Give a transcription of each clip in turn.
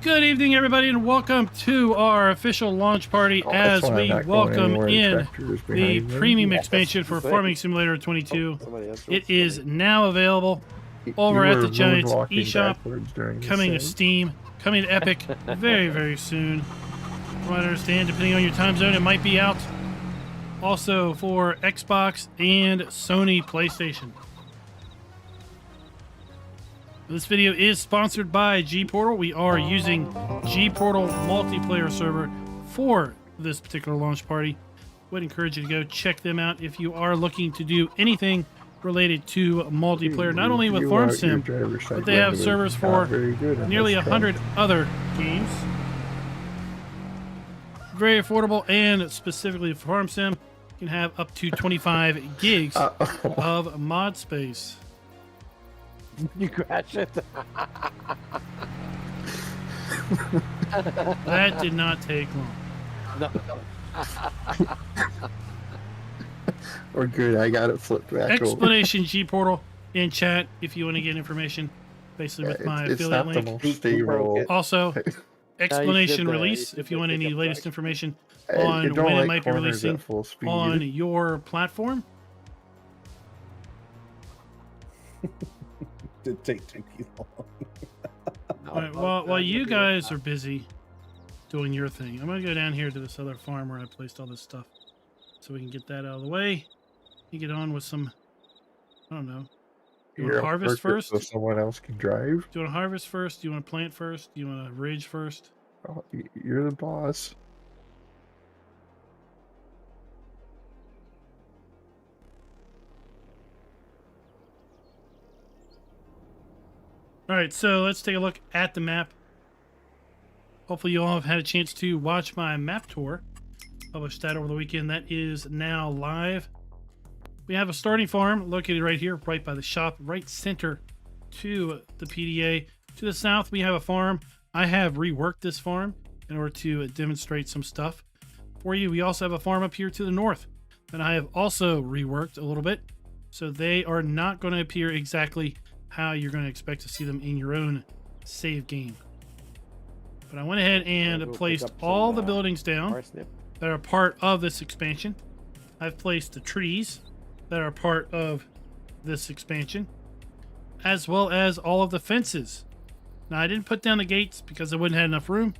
Good evening, everybody, and welcome to our official launch party as we welcome in the premium expansion for Farming Simulator 22. It is now available over at the Giants eShop, coming to Steam, coming to Epic very, very soon. From what I understand, depending on your time zone, it might be out also for Xbox and Sony PlayStation. This video is sponsored by GPortal. We are using GPortal multiplayer server for this particular launch party. Would encourage you to go check them out if you are looking to do anything related to multiplayer, not only with Farm Sim, but they have servers for nearly 100 other games. Very affordable, and specifically for Farm Sim, you can have up to 25 gigs of mod space. You crash it. That did not take long. No. Or good, I got it flipped back Explanation GPortal in chat if you want to get information, basically with my affiliate link. Also, explanation release if you want any latest information on when it might be releasing on your platform. Did take too long. All right, while you guys are busy doing your thing, I'm gonna go down here to this other farm where I placed all this stuff, so we can get that out of the way. You get on with some, I don't know. You want to harvest first? So someone else can drive. Do you want to harvest first? Do you want to plant first? Do you want to ridge first? Oh, you're the boss. All right, so let's take a look at the map. Hopefully you all have had a chance to watch my map tour. Published that over the weekend. That is now live. We have a starting farm located right here, right by the shop, right center to the PDA. To the south, we have a farm. I have reworked this farm in order to demonstrate some stuff for you. We also have a farm up here to the north that I have also reworked a little bit. So they are not going to appear exactly how you're going to expect to see them in your own save game. But I went ahead and placed all the buildings down that are part of this expansion. I've placed the trees that are part of this expansion, as well as all of the fences. Now, I didn't put down the gates because I wouldn't have enough room,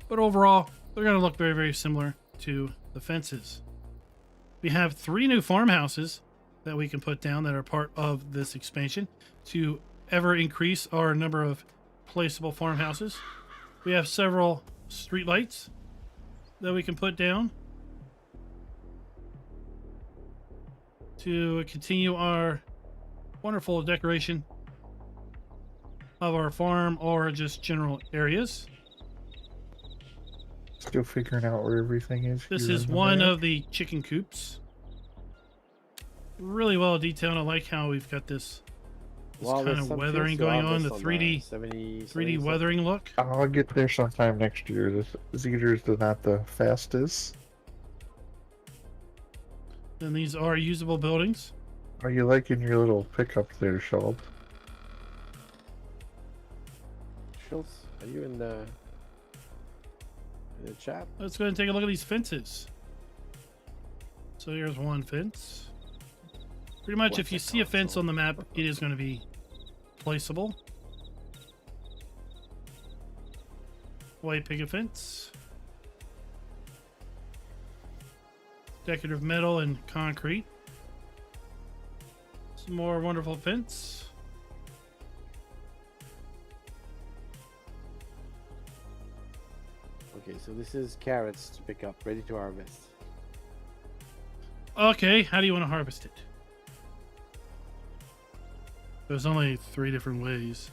but overall, they're going to look very, very similar to the fences. We have 3 new farmhouses that we can put down that are part of this expansion to ever increase our number of placeable farmhouses. We have several streetlights that we can put down to continue our wonderful decoration of our farm or just general areas. Still figuring out where everything is. This is one of the chicken coops. Really well detailed. I like how we've got this kind of weathering going on, the 3D weathering look. I'll get there sometime next year. This either is not the fastest. And these are usable buildings. Are you liking your little pickup there, Schultz? Schultz, are you in the chat? Let's go ahead and take a look at these fences. So here's one fence. Pretty much, if you see a fence on the map, it is going to be placeable. White picket fence. Decorative metal and concrete. Some more wonderful fence. Okay, so this is carrots to pick up, ready to harvest. Okay, how do you want to harvest it? There's only 3 different ways.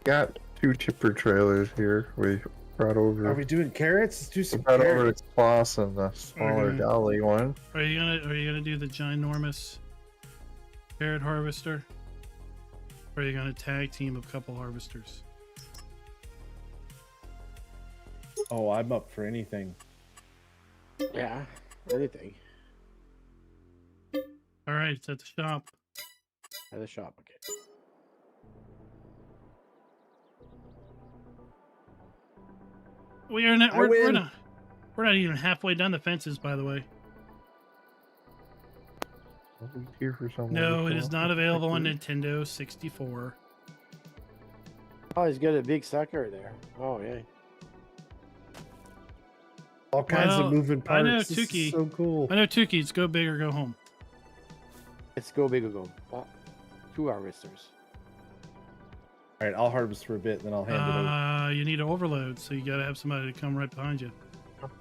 Got 2 tipper trailers here. We brought over. Are we doing carrots? Let's do some brought carrots. over the Kloss and the smaller dolly one. Are you gonna do the ginormous carrot harvester? Or are you gonna tag team a couple harvesters? Oh, I'm up for anything. Yeah, anything. All right, it's at the shop. At the shop, okay. We are not. I We're win. not. We're not even halfway done the fences, by the way. I'll be here for someone No, to it come is up not with available on pictures. Nintendo 64. Oh, he's got a big sucker there. Oh, yeah. All kinds Well, of moving I parts. know, This is Tukey. so cool. I know, Tukey. It's go big or go home. Let's go big or go. Oh, 2 harvesters. All right, I'll harvest for a bit, then I'll hand it over. You need an overload, so you got to have somebody to come right behind you.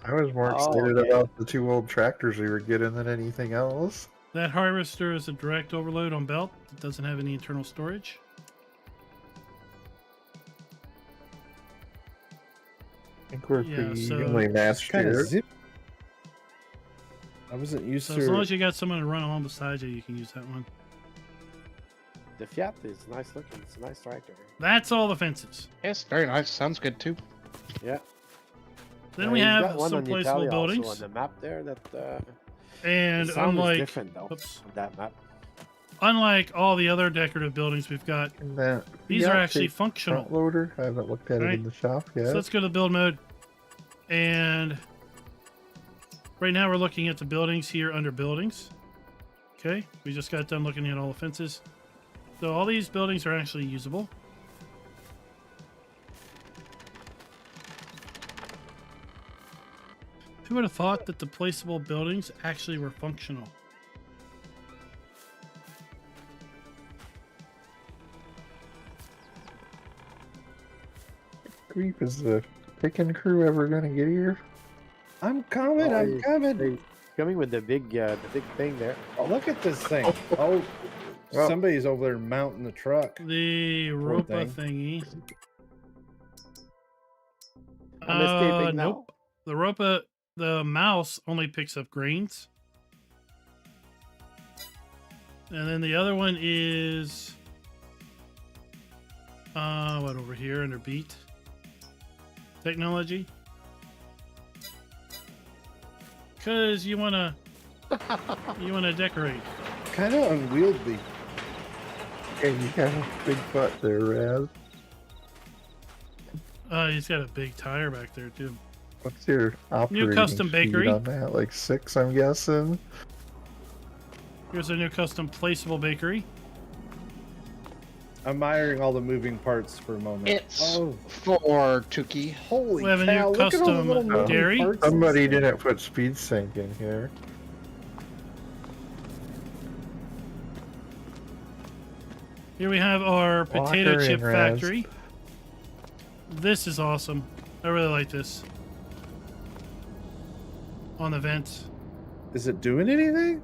I was more Oh, excited okay. about the 2 old tractors we were getting than anything else. That harvester is a direct overload on belt. It doesn't have any internal storage. I think we're Yeah, pretty so- evenly matched Kind here. of zip. I wasn't used So to. as long as you got someone to run along beside you, you can use that one. The Fiat is nice looking. It's a nice tractor. That's all the fences. Yes, very nice. Sounds good too. Yeah. Then we he's have got one some on placeable Italia buildings. also on the map there. That the And sound is unlike different though. oops. On that map. unlike all the other decorative buildings we've got, And that these are Fiat actually big functional. front loader. I haven't looked at it Right. in the shop yet. So let's go to build mode. And right now we're looking at the buildings here under buildings. Okay, we just got done looking at all the fences. So all these buildings are actually usable. Who would have thought that the placeable buildings actually were functional? Grief, is the picking crew ever gonna get here? I'm coming. Oh, I'm he- coming. He's coming with the big thing there. Oh, look at this thing. Oh, Well- somebody's over there mounting the truck. The Ropa thing. thingy. I'm escaping now. Nope. The Ropa, the mouse only picks up grains. And then the other one is what over here under beat technology. Cause you wanna decorate. Kind of unwieldy. And you got a big butt there, Raz. He's got a big tire back there too. What's your operating custom speed bakery. on that? Like 6, I'm guessing. Here's a new custom placeable bakery. I'm admiring all the moving parts for a moment. It's Oh, for Tukey. holy We have a new cow! Look at all the custom little moving dairy. parts in this Somebody thing. didn't put speed sync in here. Here we have our potato Walker chip and Raz. factory. This is awesome. I really like this. On the vents. Is it doing anything?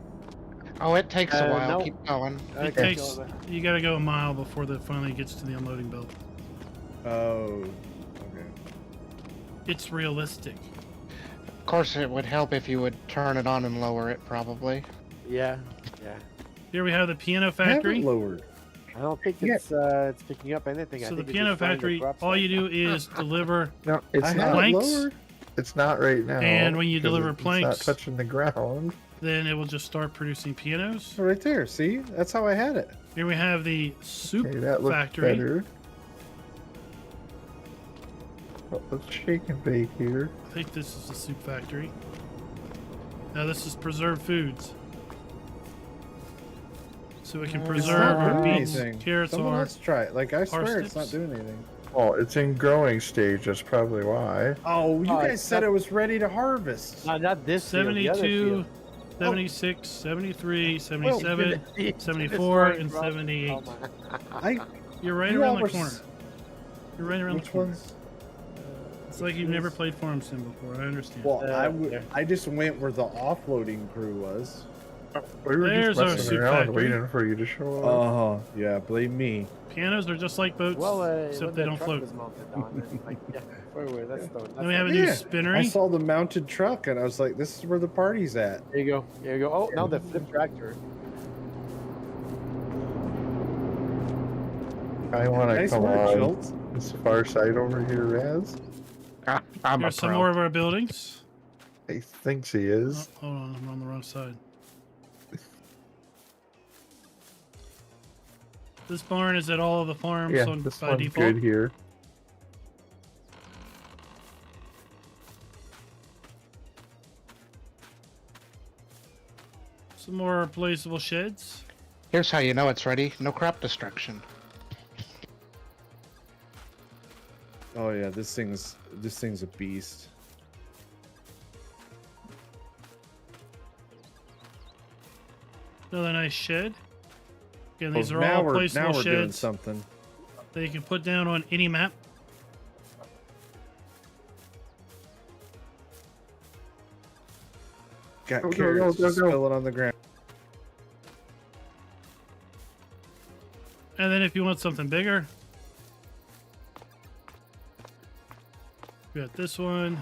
Oh, it takes a while. no. Keep going. It Okay, takes, go there. you gotta go a mile before it finally gets to the unloading belt. Oh, okay. It's realistic. Of course, it would help if you would turn it on and lower it, probably. Yeah. Yeah. Here we have the piano I factory. haven't lowered. I don't think Yeah. it's picking up anything. I So the think it's piano just flying factory, across all it. you do is deliver, No, it's I not. haven't Planks? lowered. It's not right now. And when you 'cause deliver it's planks- not touching the ground. then it will just start producing pianos. Oh, right there. See, that's how I had it. Here we have the soup Okay, that looks factory. better. Oh, let's shake and bake here. I think this is the soup factory. Now this is preserved foods. So we can It's preserve not our doing beets, anything. carrots, Someone or else try it. Like I swear, it's not parsnips. doing anything. Oh, it's in growing stage. That's probably why. Oh, you Oh, guys it's said not- it was ready to harvest. Not this field, the other 72, field. 76, 73, 77, You 74, destroyed and Rob. 78. Oh my- I. You're right you around all the were corner. s- You're right around Which the corner. ones? It's like you've never played Farm Sim before. I understand. Well, yeah. I just went where the offloading crew was. We were There's our just messing soup around factory. waiting for you to show up. Oh, yeah. Blame me. Pianos are just like boats, Well, except when they the don't truck float. was mounted on, it's like, yeah, wait, that's the. Then we have a new Yeah, I spinnery. saw the mounted truck and I was like, this is where the party's at. There you go. There you go. Oh, now the flip tractor. I want to Nice come work, on Schultz. this far side over here, Raz. I'm a Here's some pro. more of our buildings. He thinks he Oh, is. hold on, I'm on the wrong side. This barn is at all of the farms Yeah, on, this by one's default. good here. Some more placeable sheds. Here's how you know it's ready. No crop destruction. Oh yeah, this thing's a beast. Another nice shed. Again, Well, these are now all we're placeable doing sheds something. that you can put down on any map. Got Go, go, carrots go, go, just go. spilling on the ground. And then if you want something bigger, we got this one.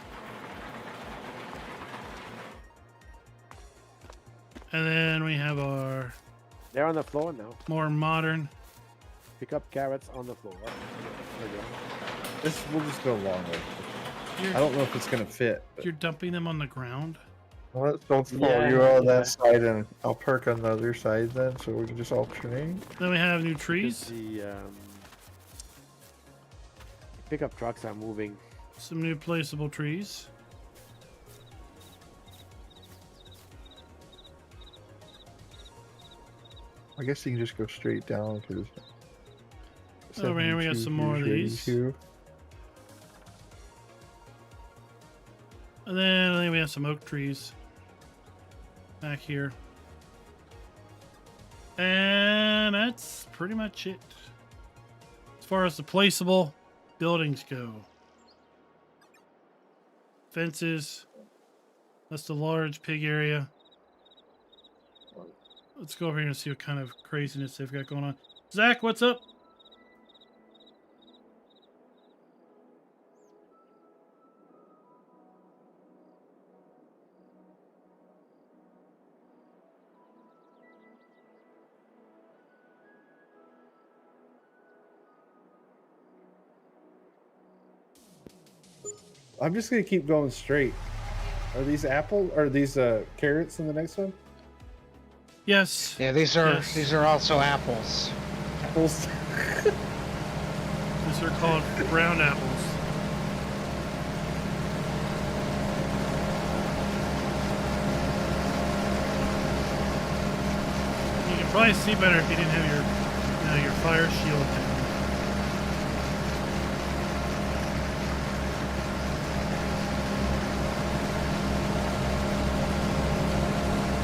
And then we have our They're on the floor now. more modern. Pick up carrots on the floor. There you go. This we'll just go long way. I You're, don't know if it's gonna fit. But you're dumping them on the ground. Well, don't follow Yeah, you on yeah. that side, and I'll park on the other side then, so we can just alternate. Then we have new Because trees. the pickup trucks are moving. Some new placeable trees. I guess you can just go straight down because. Over here we got some more of these. And then I think we have some oak trees back here. And that's pretty much it. As far as the placeable buildings go. Fences. That's the large pig area. Let's go over here and see what kind of craziness they've got going on. Zach, what's up? I'm just gonna keep going straight. Are these apple? Are these carrots in the next one? Yes. Yeah, these are also apples. Apples. These are called brown apples. You can probably see better if you didn't have your fire shield down.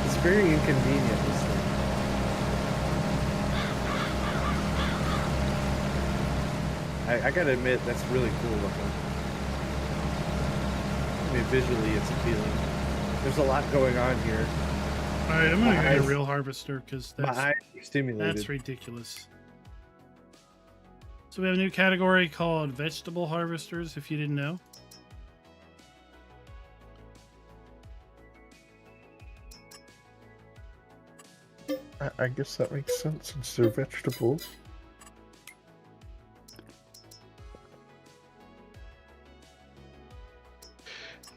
It's very inconvenient. This thing. I gotta admit, that's really cool looking. I mean, visually, it's appealing. There's a lot going on here. All right, I'm gonna My get a eyes- real harvester because My eyes are stimulated. that's ridiculous. So we have a new category called vegetable harvesters. If you didn't know. I guess that makes sense since they're vegetables.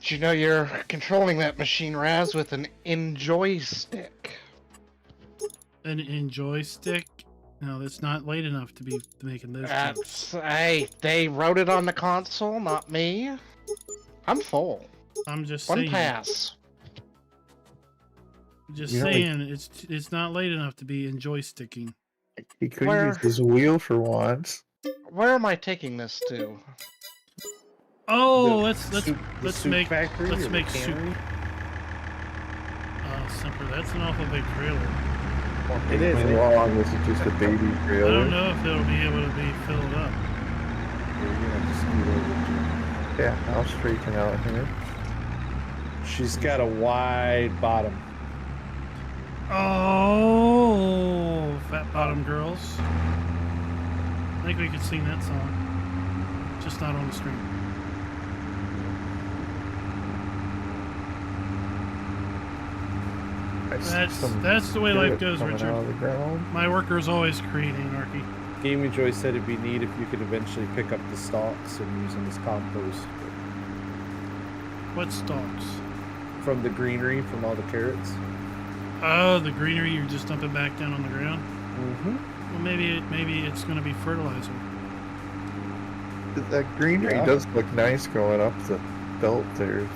Did you know you're controlling that machine, Raz, with an enjoy stick? An enjoy stick. No, that's not late enough to be making those. That's hey, they wrote it on the console, not me. I'm full. I'm just One saying. pass. Just You know, saying, it's not late enough to be enjoy sticking. He could Where- use his wheel for once. Where am I taking this to? Oh, The let's soup make factory let's or the make soup. cannery? Simper. That's an awful big trailer. It is. How long is it? Just a baby I trailer? don't know if it'll be able to be filled up. You're gonna have to scoot over. Yeah, I'll straighten out here. She's got a wide bottom. Oh, fat bottom girls. I think we could sing that song, just not on the stream. I see some That's the way life carrot goes, coming Richard. out of the ground. My workers always create anarchy. Gaming Joy said it'd be neat if you could eventually pick up the stalks and use them as compost What stalks? from the greenery from all the carrots. Oh, the greenery you're just dumping back down on the ground. Mm-hmm. Well, maybe it's going to be fertilizer. That greenery Yeah. does look nice going up the belt there.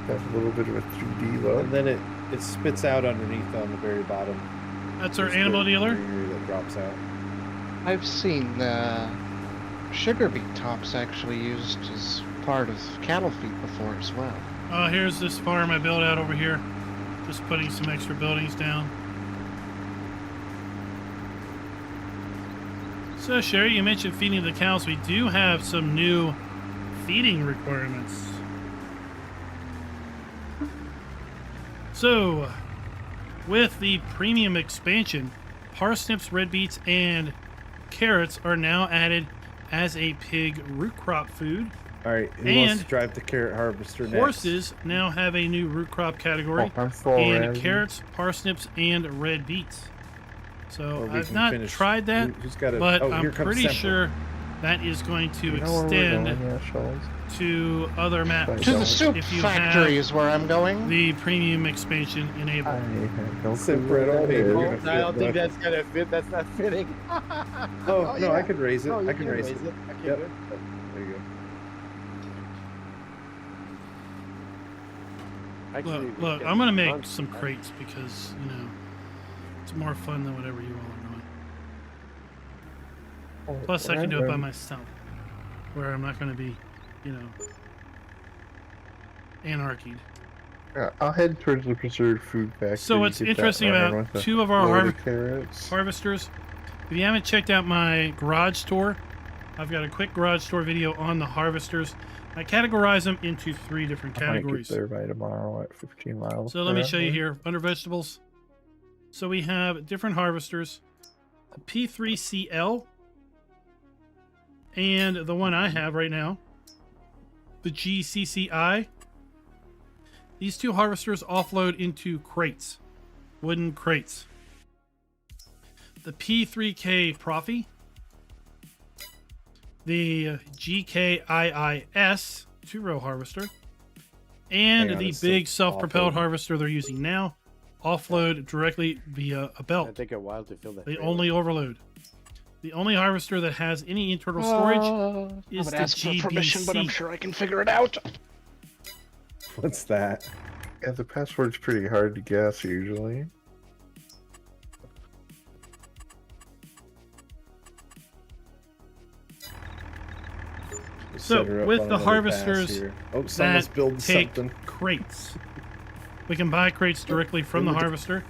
Got a little bit of a 3D look. And then It spits out underneath on the very bottom. That's our There's animal the dealer. greenery that drops out. I've seen sugar beet tops actually used as part of cattle feed before as well. Here's this farm I built out over here. Just putting some extra buildings down. So, Sherry, you mentioned feeding the cows. We do have some new feeding requirements. So, with the premium expansion, parsnips, red beets, and carrots are now added as a pig root crop food. All right, who wants And to drive the carrot harvester next? Horses now have a new root crop category, I'm full, and Razzie. carrots, parsnips, and red beets. So Or we I've can not finish- tried that, who's got a- but oh, here I'm comes pretty Semper. sure that is going to You know where we're extend going, yeah, Shells? to other maps. To To Don't. the soup If you factory have is where I'm going. the premium expansion I enabled. have no Semper, clue I don't where think that we're is. gonna I fit, don't think bud. that's gonna fit. That's not fitting. Oh, no, I yeah. could raise it. No, you I can raise it. Okay, Yep. good. There you go. Actually, Look, we look, can I'm gonna make hunt some that. crates because, you know, it's more fun than whatever you all are doing. Oh, Plus, I can do it by right, myself, where I'm not going to be, you know, anarchied. yeah, I'll head towards the preserved food factory. So what's get that interesting running about with the two of our load of carrots. harvesters, if you haven't checked out my garage store, I've got a quick garage store video on the harvesters. I categorize them into 3 different I might get categories. there by tomorrow at 15 miles. So let me per show you hour. here under vegetables. So we have different harvesters, the P3CL, and the one I have right now, the GCCI. These 2 harvesters offload into crates, wooden crates. The P3K Profi, the GKIIS 2-row harvester, and Hang on, the it's big still self-propelled offloading. harvester they're using now offload directly via a It'll belt. take a while to fill that. They trailer. only overload. The only harvester that has any internal storage I is would the ask for permission, but I'm GBC. sure I can figure it out. What's that? Yeah, the password's pretty hard to guess usually. So, Set her up with on the another pass harvesters here. Oh, someone's that building take something. crates. We can buy crates directly from the harvester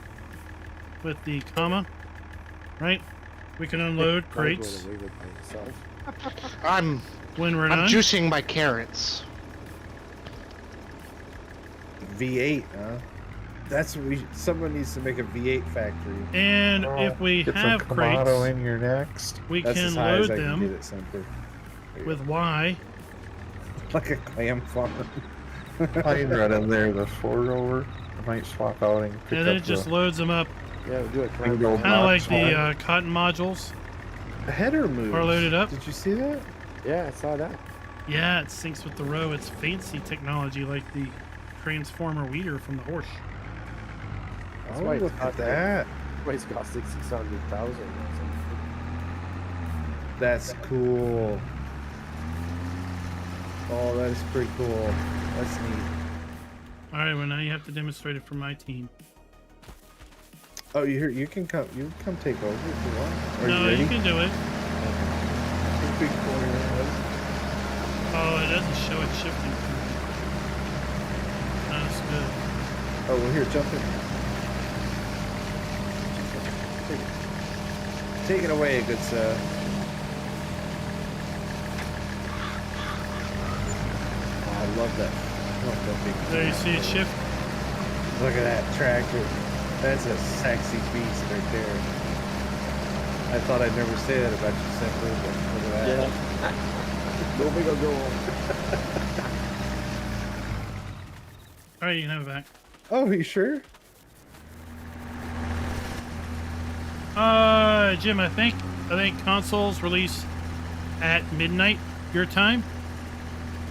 with the comma, right? We can unload Might go crates away with myself. I'm when we're I'm done. juicing my carrots. V8, huh? That's what we. Someone needs to make a V8 factory. And Oh, if we get have some Kamado crates, in here next. we That's can as high as load I can get them it, Semper. There you with Y. go. Like a clam farm. Plane right in there, the 4-rower. I might swap out and pick And then up it just the loads them up, Yeah, we'll do it. big old kind of like box the one. cotton modules. The header moves. Are loaded up. Did you see that? Yeah, I saw that. Yeah, it syncs with the row. It's fancy technology like the transformer weeder from the horse. That's Oh, why it's look at not that. Price cost 600,000 or something. That's cool. Oh, that is pretty cool. That's neat. All right, well now you have to demonstrate it for my team. Oh, you can come. You can come take over if you want. Are No, you ready? you can do it. Big corner. Oh, it doesn't show it shifting. That's good. Oh, well, here, jump in. Take it away, good sir. Oh, I love that. I love that big. There you see it shift. Look at that tractor. That's a sexy beast right there. I thought I'd never say that about you, Semper, but look at that. Yeah. Go big or go home. All right, you can have it back. Oh, you sure? Jim, I think consoles release at midnight your time.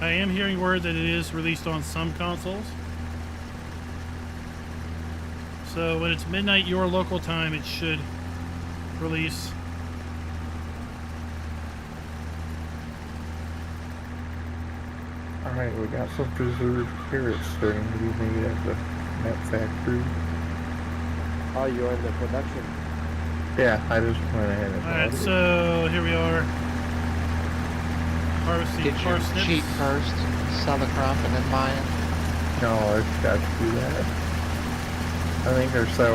I am hearing word that it is released on some consoles. So when it's midnight your local time, it should release. Alright, we got some preserved carrots starting to be made at the map factory. Oh, you're in the production. Yeah, I just went ahead and All right, bought it. so here we are. Harvesting Get your parsnips. cheat first, sell the crop, and then buy it. No, I forgot to do that. I think they're $7.5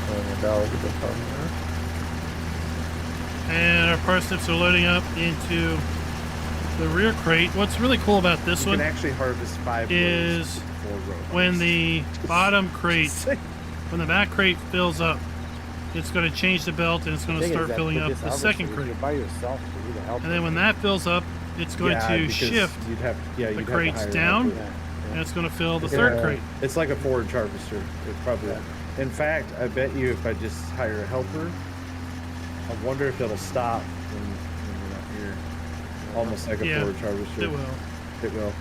million at the farmer. And our parsnips are loading up into the rear crate. What's really cool about this You one can actually harvest 5 is rows with 4 rows. when the bottom crate, when the back crate fills up, it's going to change the belt and it's going to Thing is start that filling for up this the harvester, second if crate. You're by yourself, you need a helper. And then when that fills up, it's going Yeah, to because shift you'd have, yeah, the you'd have to crates hire a down, helper. and it's going to fill the Yeah. third crate. It's like a forage harvester. It probably. In fact, I bet you if I just hire a helper, I wonder if it'll stop when we're not here. Almost like a Yeah, forage harvester. It will. It will.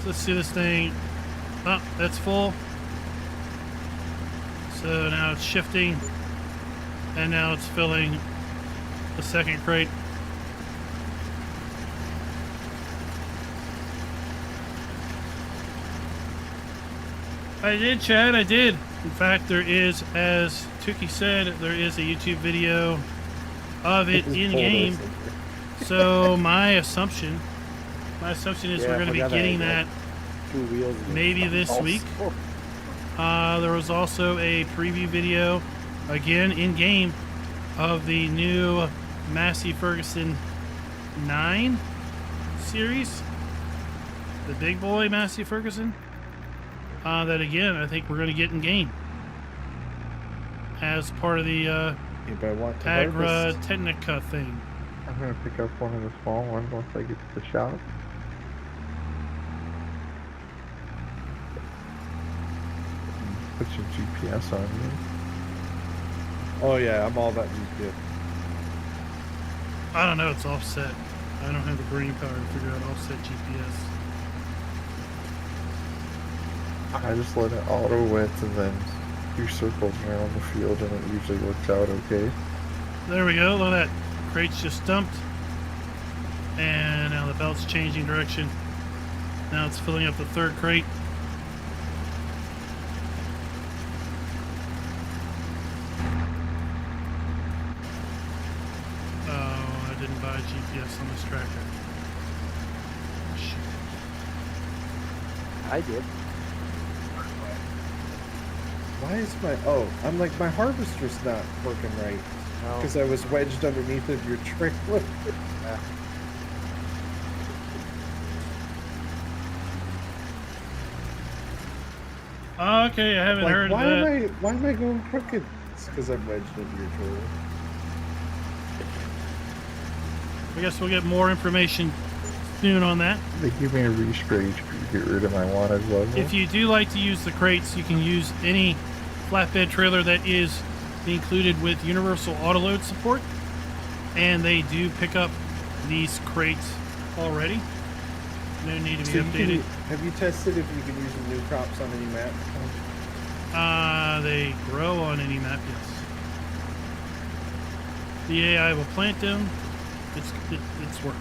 So let's see this thing. Oh, that's full. So now it's shifting, and now it's filling the second crate. I did, Chad, I did. In fact, there is, as Tuki said, there is a YouTube video of it Just in pull game. this. So my assumption is Yeah, we're I going to be forgot getting that. that 2 wheels. and maybe stuff this also. week. There was also a preview video, again in game, of the new Massey Ferguson 9 series, the big boy Massey Ferguson. That again, I think we're going to get in game as part of the Anybody want to Agra harvest? Technica thing. I'm gonna pick up one of the small ones once I get to the shop. Put your GPS on me. Oh yeah, I'm all about GPS. I don't know, it's offset. I don't have the brain power to figure out offset GPS. I just let it auto width and then do circles around the field and it usually works out okay. There we go. Look at that. Crate's just dumped. And now the belt's changing direction. Now it's filling up the third crate. Oh, I didn't buy GPS on this tractor. Shit. I did. Why is my I'm like my harvester's not working right No. because I was wedged underneath of your trailer. Okay, I haven't Like heard of why that. am I going crooked? It's because I'm wedged into your trailer. I guess we'll get more information soon on that. They give me a restrage to get rid of my wattage level. If you do like to use the crates, you can use any flatbed trailer that is included with universal autoload support, and they do pick up these crates already. No need to be So you updated. have you tested if you can use the new crops on any map? They grow on any map, yes. The AI will plant them. It's worked.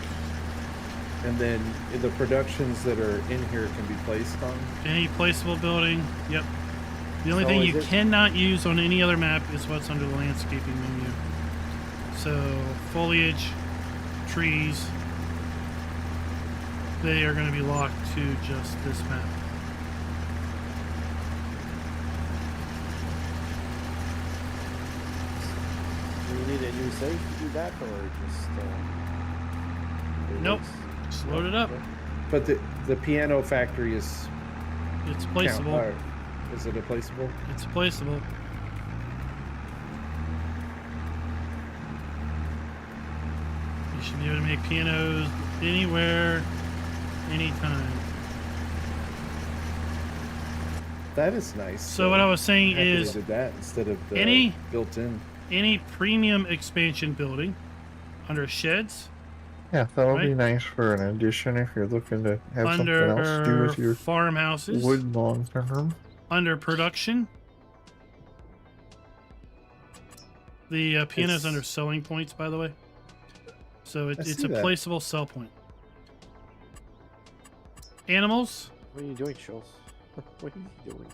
And then the productions that are in here can be placed on. Any placeable building, yep. The only So thing is you it- cannot use on any other map is what's under the landscaping menu. So foliage, trees, they are going to be locked to just this map. Do you need a new save to do that, or just? It Nope. works? Just load it up. Okay. But the piano factory is It's placeable. Is it a placeable? It's placeable. You should be able to make pianos anywhere, anytime. That is nice. So what I was saying Happy they is did that instead of the any- built-in. any premium expansion building under sheds, Yeah, that'll be Right. nice for an addition if you're looking to have something else to do under with your farmhouses, wood long term. under production. The piano's It's- under selling points, by the way. So I it's see a that. placeable sell point. Animals. What are you doing, Schultz? What are you doing?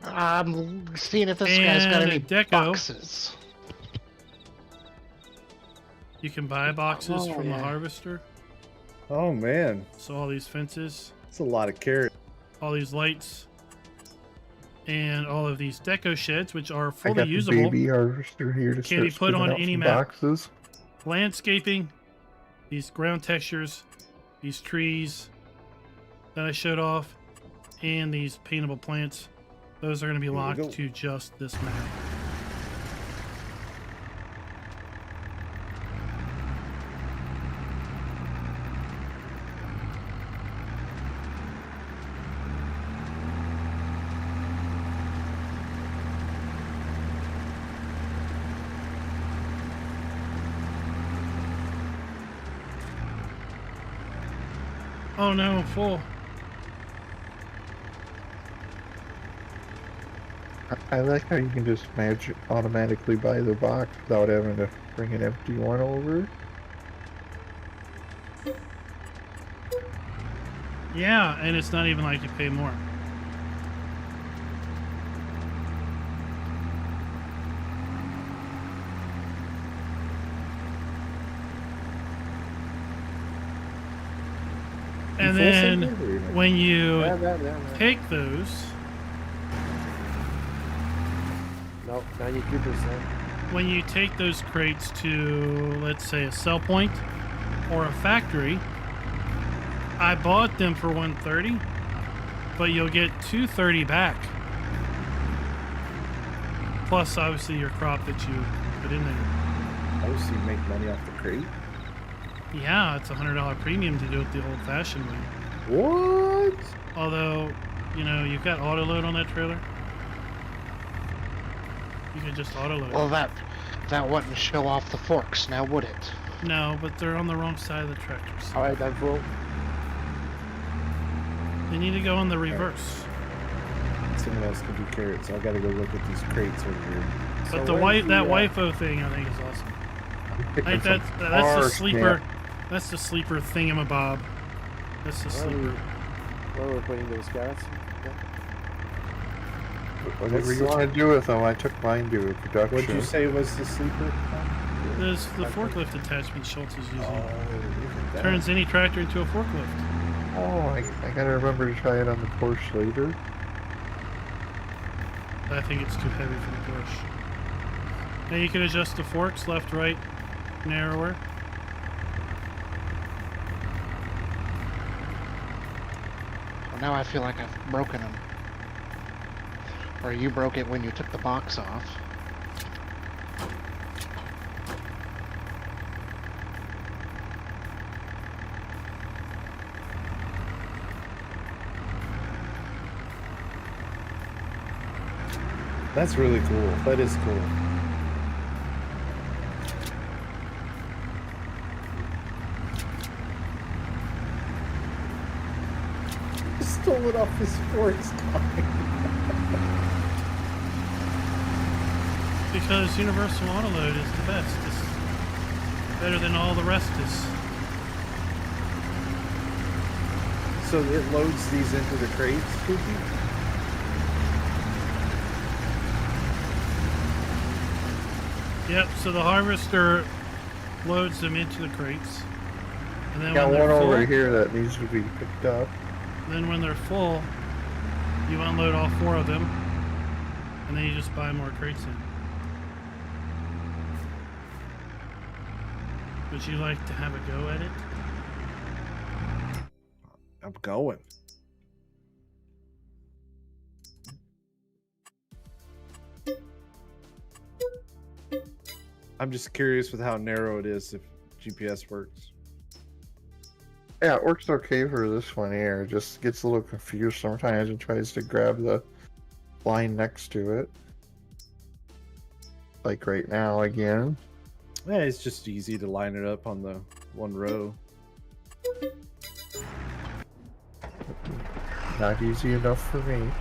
I'm seeing if this guy's got And any a deco. boxes. You can buy boxes Oh, from the yeah. harvester. Oh man, So all these fences, that's a lot of carrots. all these lights, and all of these deco sheds, which are I fully got the usable. baby harvester here to Can be start put on spitting out any some map. boxes. Landscaping, these ground textures, these trees that I showed off, and these paintable plants. Those are going to be we locked go. to just this map. Oh no, full. I like how you can just automatically buy the box without having to bring an empty one over. Yeah, and it's not even like you pay more. And then when you Yeah. take those, No, 92%. when you take those crates to, let's say, a sell point or a factory, I bought them for 130, but you'll get 230 back. Plus, obviously, your crop that you put in there. Oh, so you make money off the crate? Yeah, it's a $100 premium to do it the old-fashioned way. What? Although, you know, you've got auto load on that trailer. You could just auto load. Well, that wouldn't show off the forks, now would it? No, but they're on the wrong side of the tractors. All right, I'm full. They need to go on the reverse. Someone else can do carrots. I gotta go look at these crates over here. But So the where's that the, WIFO thing, I think, is awesome. Picking Like some that's the cars, sleeper. man. That's the sleeper thingamabob. That's the sleeper. Where we're putting those carrots? Yeah. Whatever you want to do with them, I took mine to production. What'd you say was the sleeper? There's the forklift attachment Schultz is using. look at that. Turns any tractor into a forklift. Oh, I gotta remember to try it on the Porsche later. I think it's too heavy for the push. Now you can adjust the forks left, right, narrower. Well, now I feel like I've broken them. Or you broke it when you took the box off. That's really cool. That is cool. Stole it off his forks. Because Universal Autoload is the best. It's better than all the rest is. So it loads these into the crates, Poopy? Yep, so the harvester loads them into the crates. And then Got when one they're full, over here that needs to be picked up. then when they're full, you unload all 4 of them. And then you just buy more crates in. Would you like to have a go at it? I'm going. I'm just curious with how narrow it is if GPS works. Yeah, it works okay for this one here. It just gets a little confused sometimes and tries to grab the line next to it. Like right now again. Yeah, it's just easy to line it up on the one row. Not easy enough for me.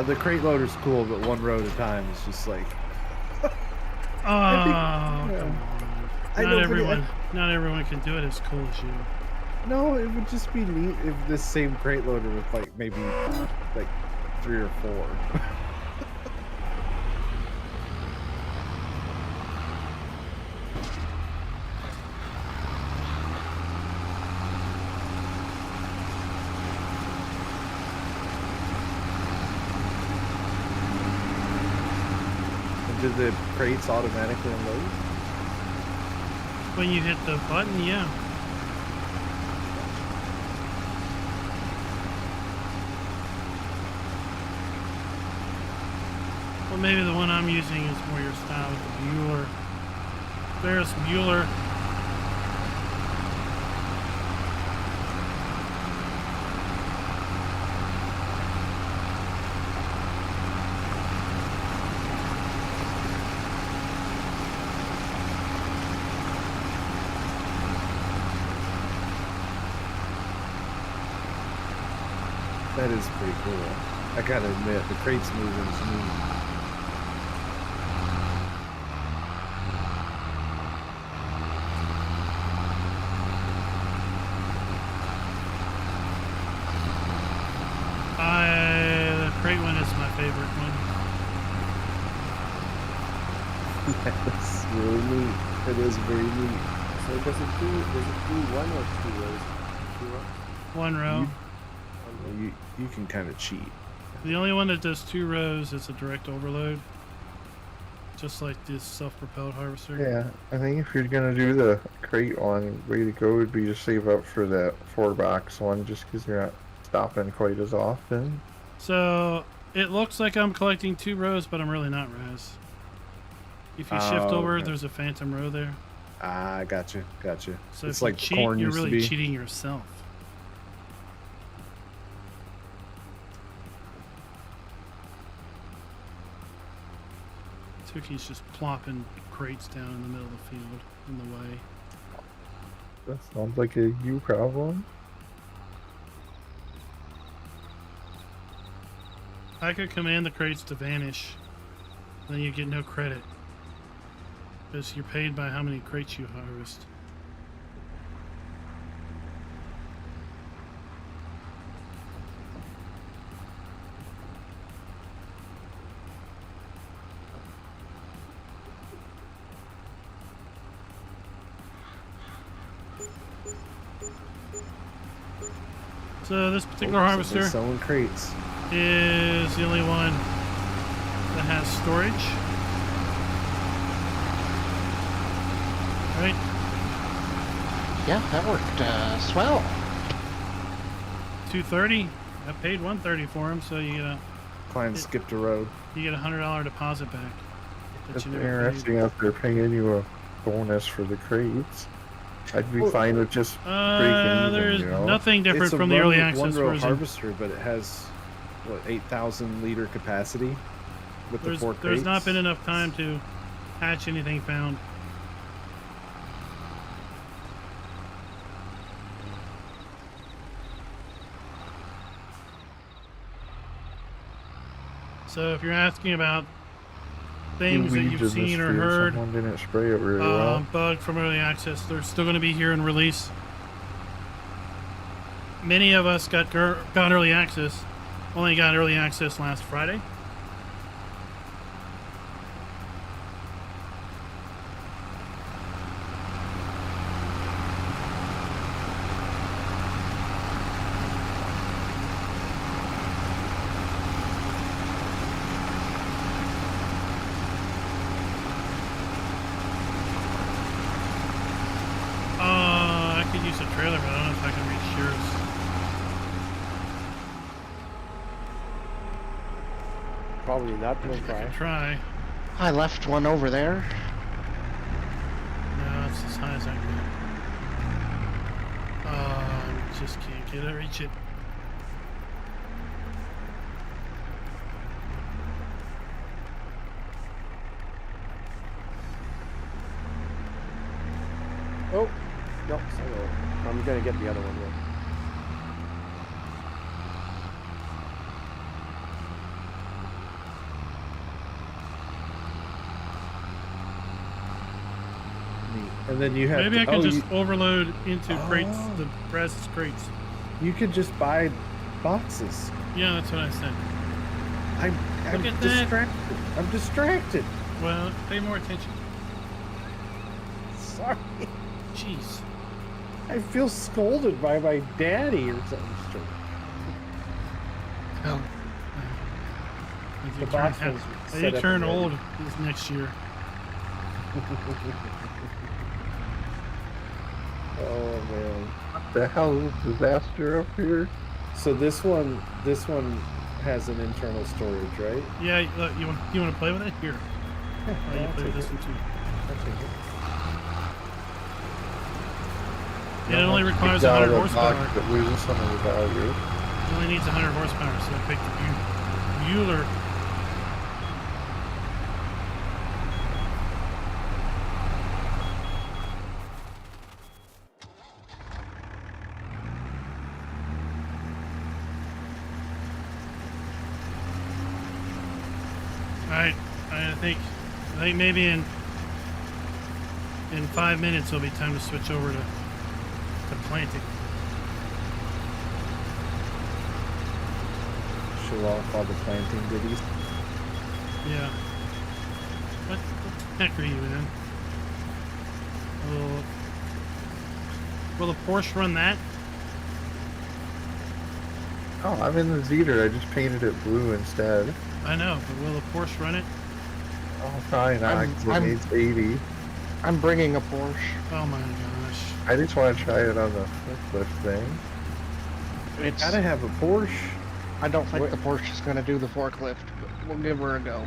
The crate loader's cool, but one row at a time is just like... Oh, come on. I Not know, but everyone, not everyone can do it as cool as you. no, it would just be neat if this same crate loader with like maybe like 3 or 4. And did the crates automatically unload? When you hit the button, yeah. Well, maybe the one I'm using is more your style with the Mueller. There's Mueller. That is pretty cool. I gotta admit, the crates moving is neat. The crate one is my favorite one. That's really neat. It is very neat. So does it do one or 2 rows? 2 rows? One row. You can kind of cheat. The only one that does 2 rows is a direct overload. Just like this self-propelled harvester. Yeah, I think if you're gonna do the crate one, way to go would be to save up for that 4-box one, just because you're not stopping quite as often. So it looks like I'm collecting 2 rows, but I'm really not, Raz. If you shift over, okay. there's a phantom row there. Ah, gotcha. So It's if like you cheat, corn you're used to really be. cheating yourself. Tookie's just plopping crates down in the middle of the field in the way. That sounds like a you problem. I could command the crates to vanish, then you get no credit. Because you're paid by how many crates you harvest. So this particular harvester Somebody's selling crates. is the only one that has storage. Right? Yeah, that worked swell. 230. I paid 130 for him, so you get Client skipped a road. a $100 deposit back. That It's you never paid. interesting if they're paying you a bonus for the crates. I'd be fine with just breaking even, There's you know? nothing different It's a from the early access one-row version. harvester, but it has what 8,000 liter capacity with the 4 crates. There's not been enough time to hatch anything found. So if you're asking about things that Weeds you've in this seen or field, heard, someone didn't spray it really well. bug from early access, they're still going to be here in release. Many of us got early access, only got early access last Friday. I could use a trailer, but I don't know if I can reach yours. Probably not. We'll I try. can try. I left one over there. No, it's as high as I can get. Just can't get it. Reach it. Oh, no, sorry. I'm gonna get the other one. Yeah. Neat. And then you have Maybe to, I can oh, just overload into crates, Oh. the Brazos crates. you could just buy boxes. Yeah, that's what I said. I'm Look at that. distracted. I'm distracted. Well, pay more attention. Sorry. Jeez. I feel scolded by my daddy or something. Oh, As The you box turn, was as set you up turn already. old this next year. Oh man. What the hell is a disaster up here? So this one has an internal storage, right? Yeah, look, you want to play with it? Here. Yeah, Oh, you I'll play with take this it. one too. I'll take it. It only requires Take out 100 a horsepower. box that loses some of the value. It only needs 100 horsepower, so I picked the Bueller. Alright, I think maybe in 5 minutes it'll be time to switch over to planting. Show off all the planting goodies. Yeah. What the heck are you in? Will the Porsche run that? Oh, I'm in the Zeter. I just painted it blue instead. I know, but will the Porsche run it? Oh, probably not, 'cause it I'm- needs 80. I'm bringing a Porsche. Oh my gosh. I just want to try it on the forklift thing. It's. Gotta have a Porsche. I don't think What- the Porsche is going to do the forklift, but we'll give her a go.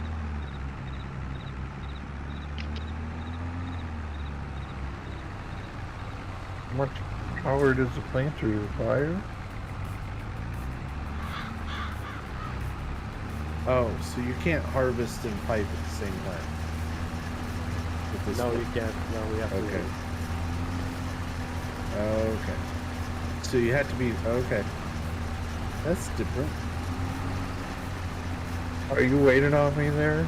How much power does the planter require? Oh, so you can't harvest and pipe at the same time. With this No, one. you can't. No, we have to Okay. wait. Okay. So you have to be okay. That's different. Are you waiting on me there?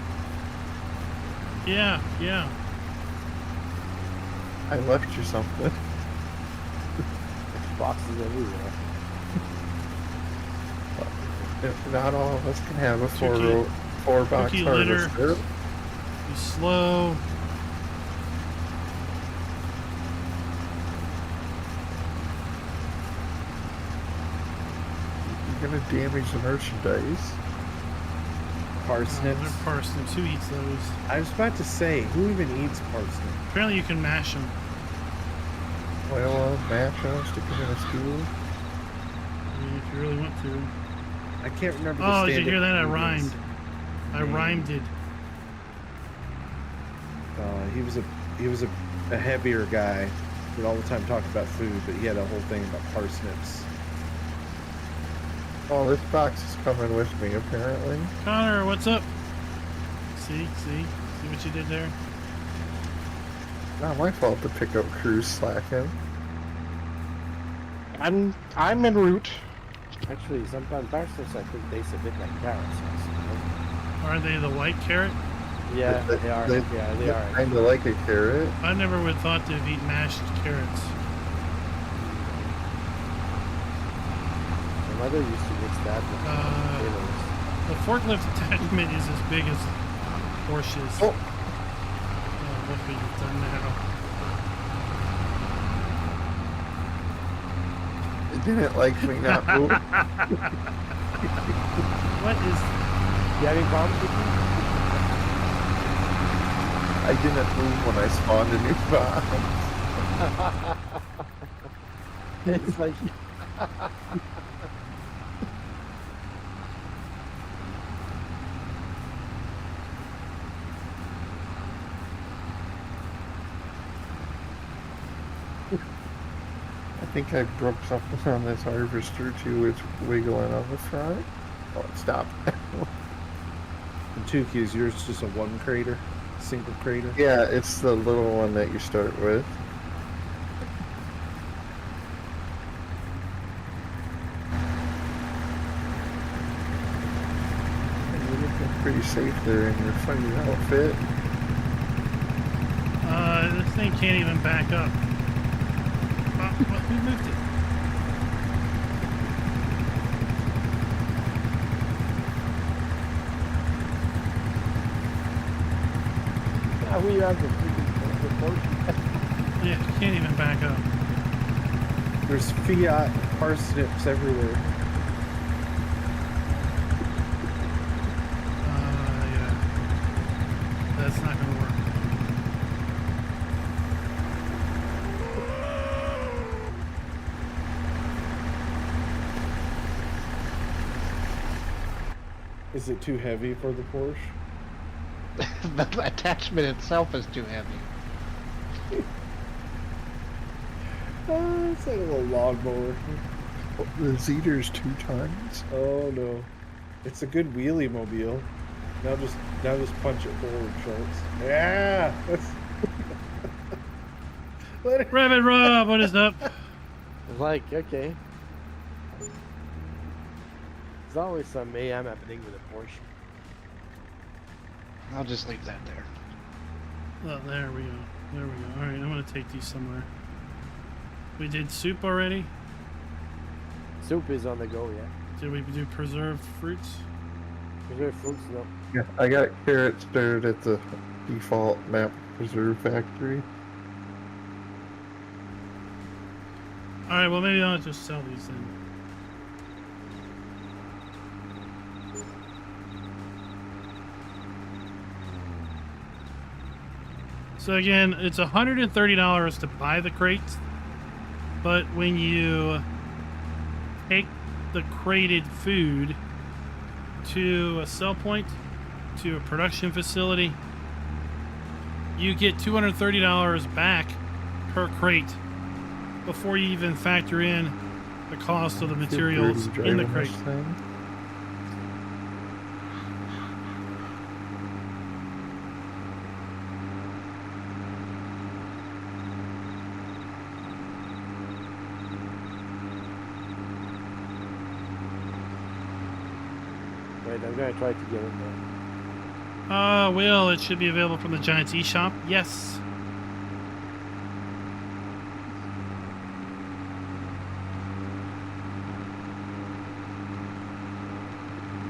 Yeah, yeah. I left you something. Boxes everywhere. If not all of us can have a Cookie- four box cookie litter. harvester. Be slow. You're gonna damage the merchandise. Parsnips. They're parsnips. Who eats those? I was about to say, who even eats parsnips? Apparently you can mash them. Well, mash them, stick them in a stew. I mean, if you really want to. I can't remember. Oh, the did you hear that? I ingredients. rhymed. I rhymed it. He was a heavier guy. Would all the time talk about food, but he had a whole thing about parsnips. Oh, this box is coming with me, apparently. Connor, what's up? See what you did there? Not my fault the pickup crew's slacking. I'm en route. Actually, sometimes parsnips I think taste a bit like carrots. Also. Are they the white carrot? Yeah, they are. Yeah, they are. Kinda like a carrot. I never would thought to eat mashed carrots. My mother used to mix that with potatoes. The forklift attachment is as big as Porsches. Oh. Look what you've done now. It didn't like me not moving. What is... You having problems with me? I didn't move when I spawned a new bomb. It's like I think I broke something on this harvester too. It's wiggling on the front. Oh, it stopped. And Tukey, is yours just a one crater? Single crater? Yeah, it's the little one that you start with. You're looking pretty safe there in your funny outfit. This thing can't even back up. Who moved it? Yeah, we have the freaking Porsche. Yeah, you can't even back up. There's Fiat parsnips everywhere. Yeah. That's not gonna work. Is it too heavy for the Porsche? The attachment itself is too heavy. Oh, it's like a little lawnmower. The Zeter's 2 tons. Oh no, it's a good wheelie mobile. Now just punch it forward, Schultz. Yeah. Let it. Rabbit Rob, what is up? Like, okay. There's always some mayhem happening with a Porsche. I'll just leave that there. Well, there we go. There we go. All right, I'm gonna take these somewhere. We did soup already. Soup is on the go, yeah. Did we do preserved fruits? Preserved fruits, no. Yeah, I got carrots stored at the default map preserve factory. All right, well maybe I'll just sell these then. So again, it's $130 to buy the crates, but when you take the crated food to a sell point, to a production facility, you get $230 back per crate before you even factor in the cost of the materials in the crate. Wait, I'm gonna try to get in there. Will, it should be available from the Giants eShop. Yes.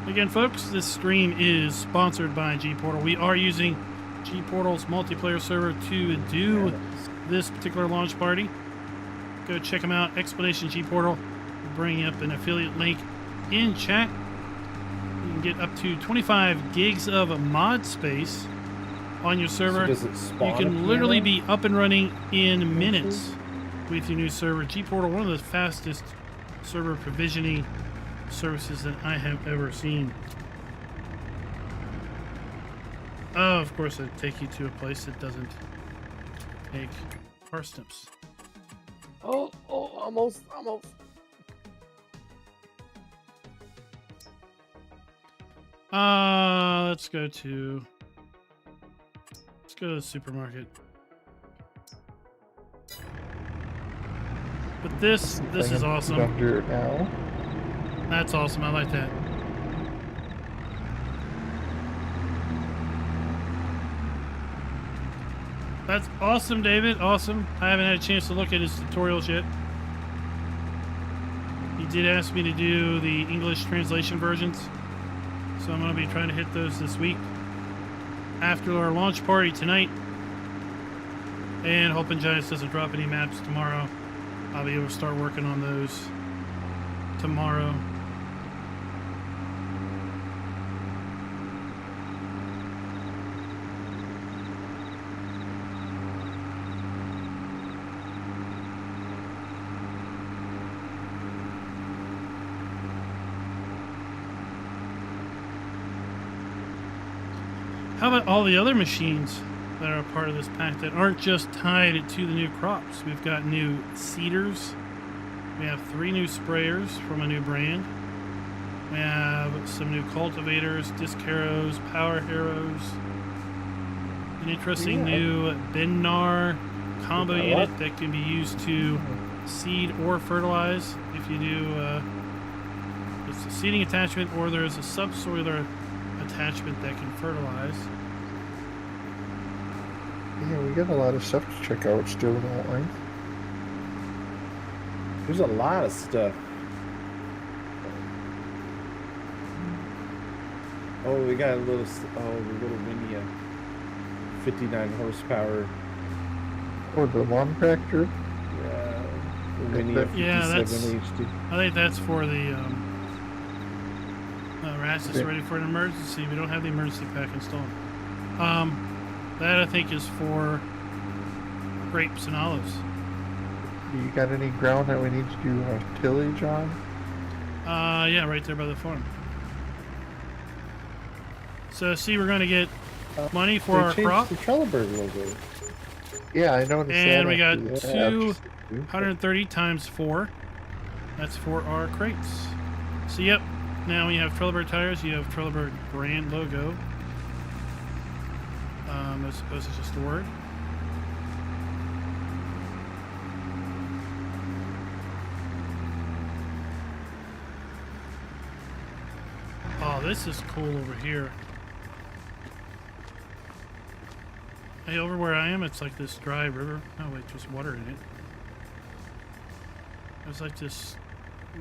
Again, folks, this stream is sponsored by GPortal. We are using GPortal's multiplayer server to do this particular launch party. Go check them out. Explanation GPortal. We'll bring up an affiliate link in chat. You can get up to 25 gigs of mod space on your server. So does it spawn You a can literally piano? be up and running in minutes with your new server. GPortal, one of the fastest server provisioning services that I have ever seen. Oh, of course, it'd take you to a place that doesn't take parsnips. Oh, almost. Let's go to the supermarket. But this is awesome. Doctor now. That's awesome. I like that. That's awesome, David. Awesome. I haven't had a chance to look at his tutorials yet. He did ask me to do the English translation versions, so I'm going to be trying to hit those this week after our launch party tonight, and hoping Giants doesn't drop any maps tomorrow. I'll be able to start working on those tomorrow. How about all the other machines that are part of this pack that aren't just tied to the new crops? We've got new seeders. We have 3 new sprayers from a new brand. We have some new cultivators, disc harrows, power harrows. An interesting new Bennar combo unit that can be used to seed or fertilize. If you do, it's a seeding attachment, or there's a subsoiler attachment that can fertilize. Yeah, we got a lot of stuff to check out still, don't we? There's a lot of stuff. Oh, we got a little. Oh, the little mini 59 horsepower. Oh, the lawn tractor? Yeah, the mini Yeah, that's- 57 HD. I think that's for the Ras is Okay. ready for an emergency. We don't have the emergency pack installed. That I think is for grapes and olives. Do you got any ground that we need to do tillage on? Yeah, right there by the farm. So see, we're gonna get money for our They changed crop. the Trelleborg logo. Yeah, I noticed that. And we got after the two apps. 130 times 4. That's for our crates. So yep, now you have Trelleborg tires, you have Trelleborg brand logo. I suppose it's just a word. Oh, this is cool over here. Hey, over where I am, it's like this dry river. Oh wait, there's water in it. There's like this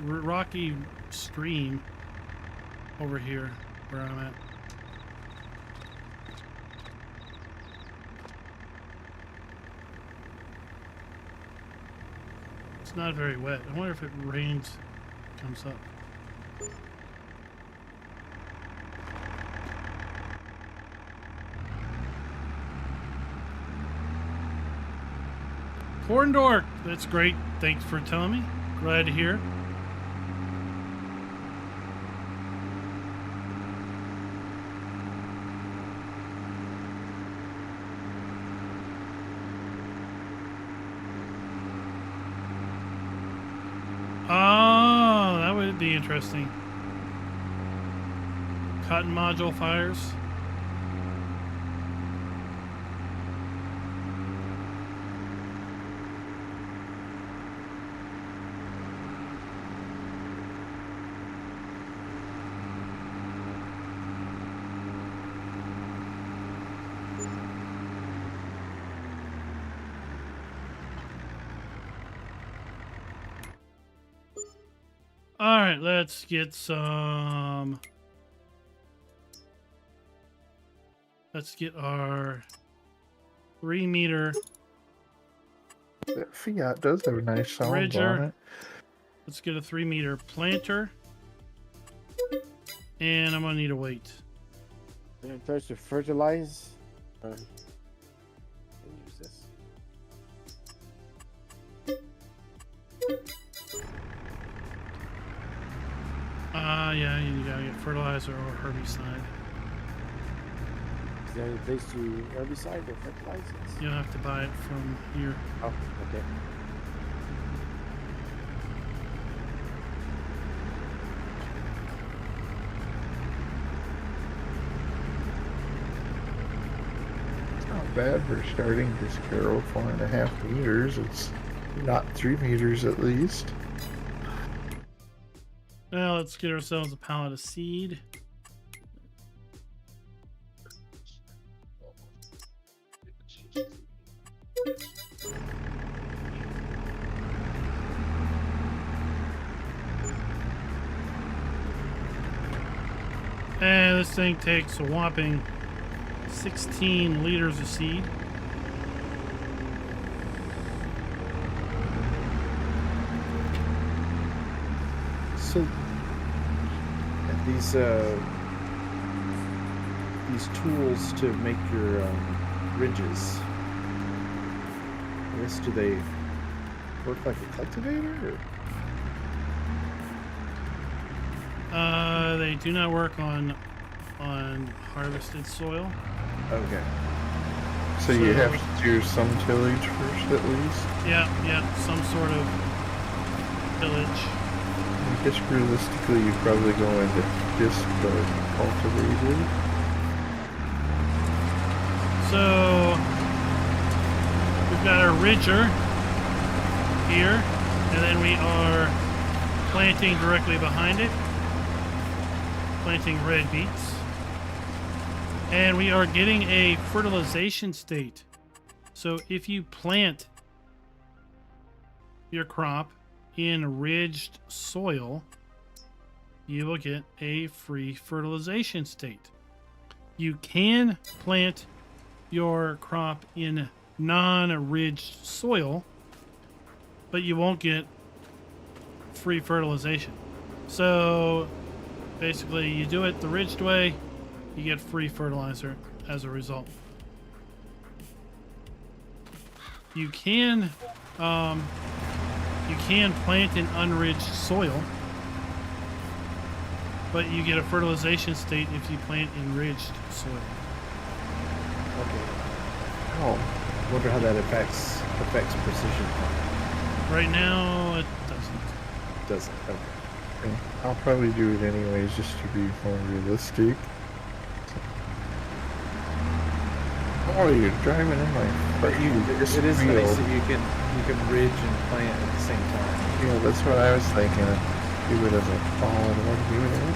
rocky stream over here where I'm at. It's not very wet. I wonder if it rains, it comes up. Corn Dork, that's great. Thanks for telling me. Glad to hear. Oh, that would be interesting. Cotton module fires. All right, let's get some. Let's get our 3-meter. That Fiat does have a nice sound Bridger. on it. Let's get a 3-meter planter. And I'm gonna need a weight. It tries to fertilize. Can use this. Yeah, you gotta get fertilizer or herbicide. Is there any place to herbicide or fertilizers? You'll have to buy it from here. Oh, okay. It's not bad for starting this Carol, 4.5 meters. It's not 3 meters at least. Well, let's get ourselves a pallet of seed. And this thing takes a whopping 16 liters of seed. So these tools to make your ridges, I guess, do they work like a cultivator? Or? They do not work on harvested soil. Okay. So you have to do some tillage first at least. Yeah, some sort of tillage. I guess realistically you probably go into disc cultivated. So we've got our ridger here, and then we are planting directly behind it, planting red beets, and we are getting a fertilization state. So if you plant your crop in ridged soil, you will get a free fertilization state. You can plant your crop in non-ridged soil, but you won't get free fertilization. So basically, you do it the ridged way, you get free fertilizer as a result. You can plant in unridged soil, but you get a fertilization state if you plant in ridged soil. Okay. Oh, Wonder how that affects precision. Right now, it doesn't. Doesn't. Okay. okay. I'll probably do it anyways just to be more realistic. Oh, you're driving in my. But it is field. nice that you can ridge and plant at the same time. Yeah, that's what I was thinking. Do it as a all-in-one unit.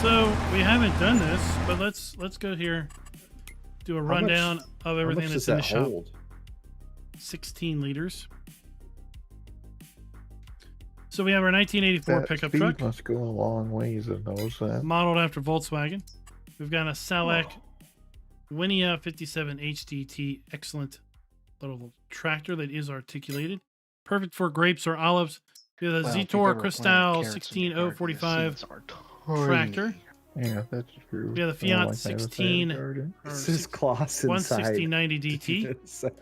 So we haven't done this, but let's go here, do a rundown of everything How much that's does in the that shop. hold? 16 liters. So we have our 1984 That pickup speed truck, must go a long ways in those. modeled after Volkswagen. We've got a Salak Winia 57 HDT, excellent little tractor that is articulated, perfect for grapes or olives. We have the Well, if you've Zetor ever Cristal planted carrots in your garden, the 16045 seeds are tractor. tiny. Yeah, that's true. We have the I don't Fiat like that with 16 that garden. or This is Kloss inside. 16090 DT. It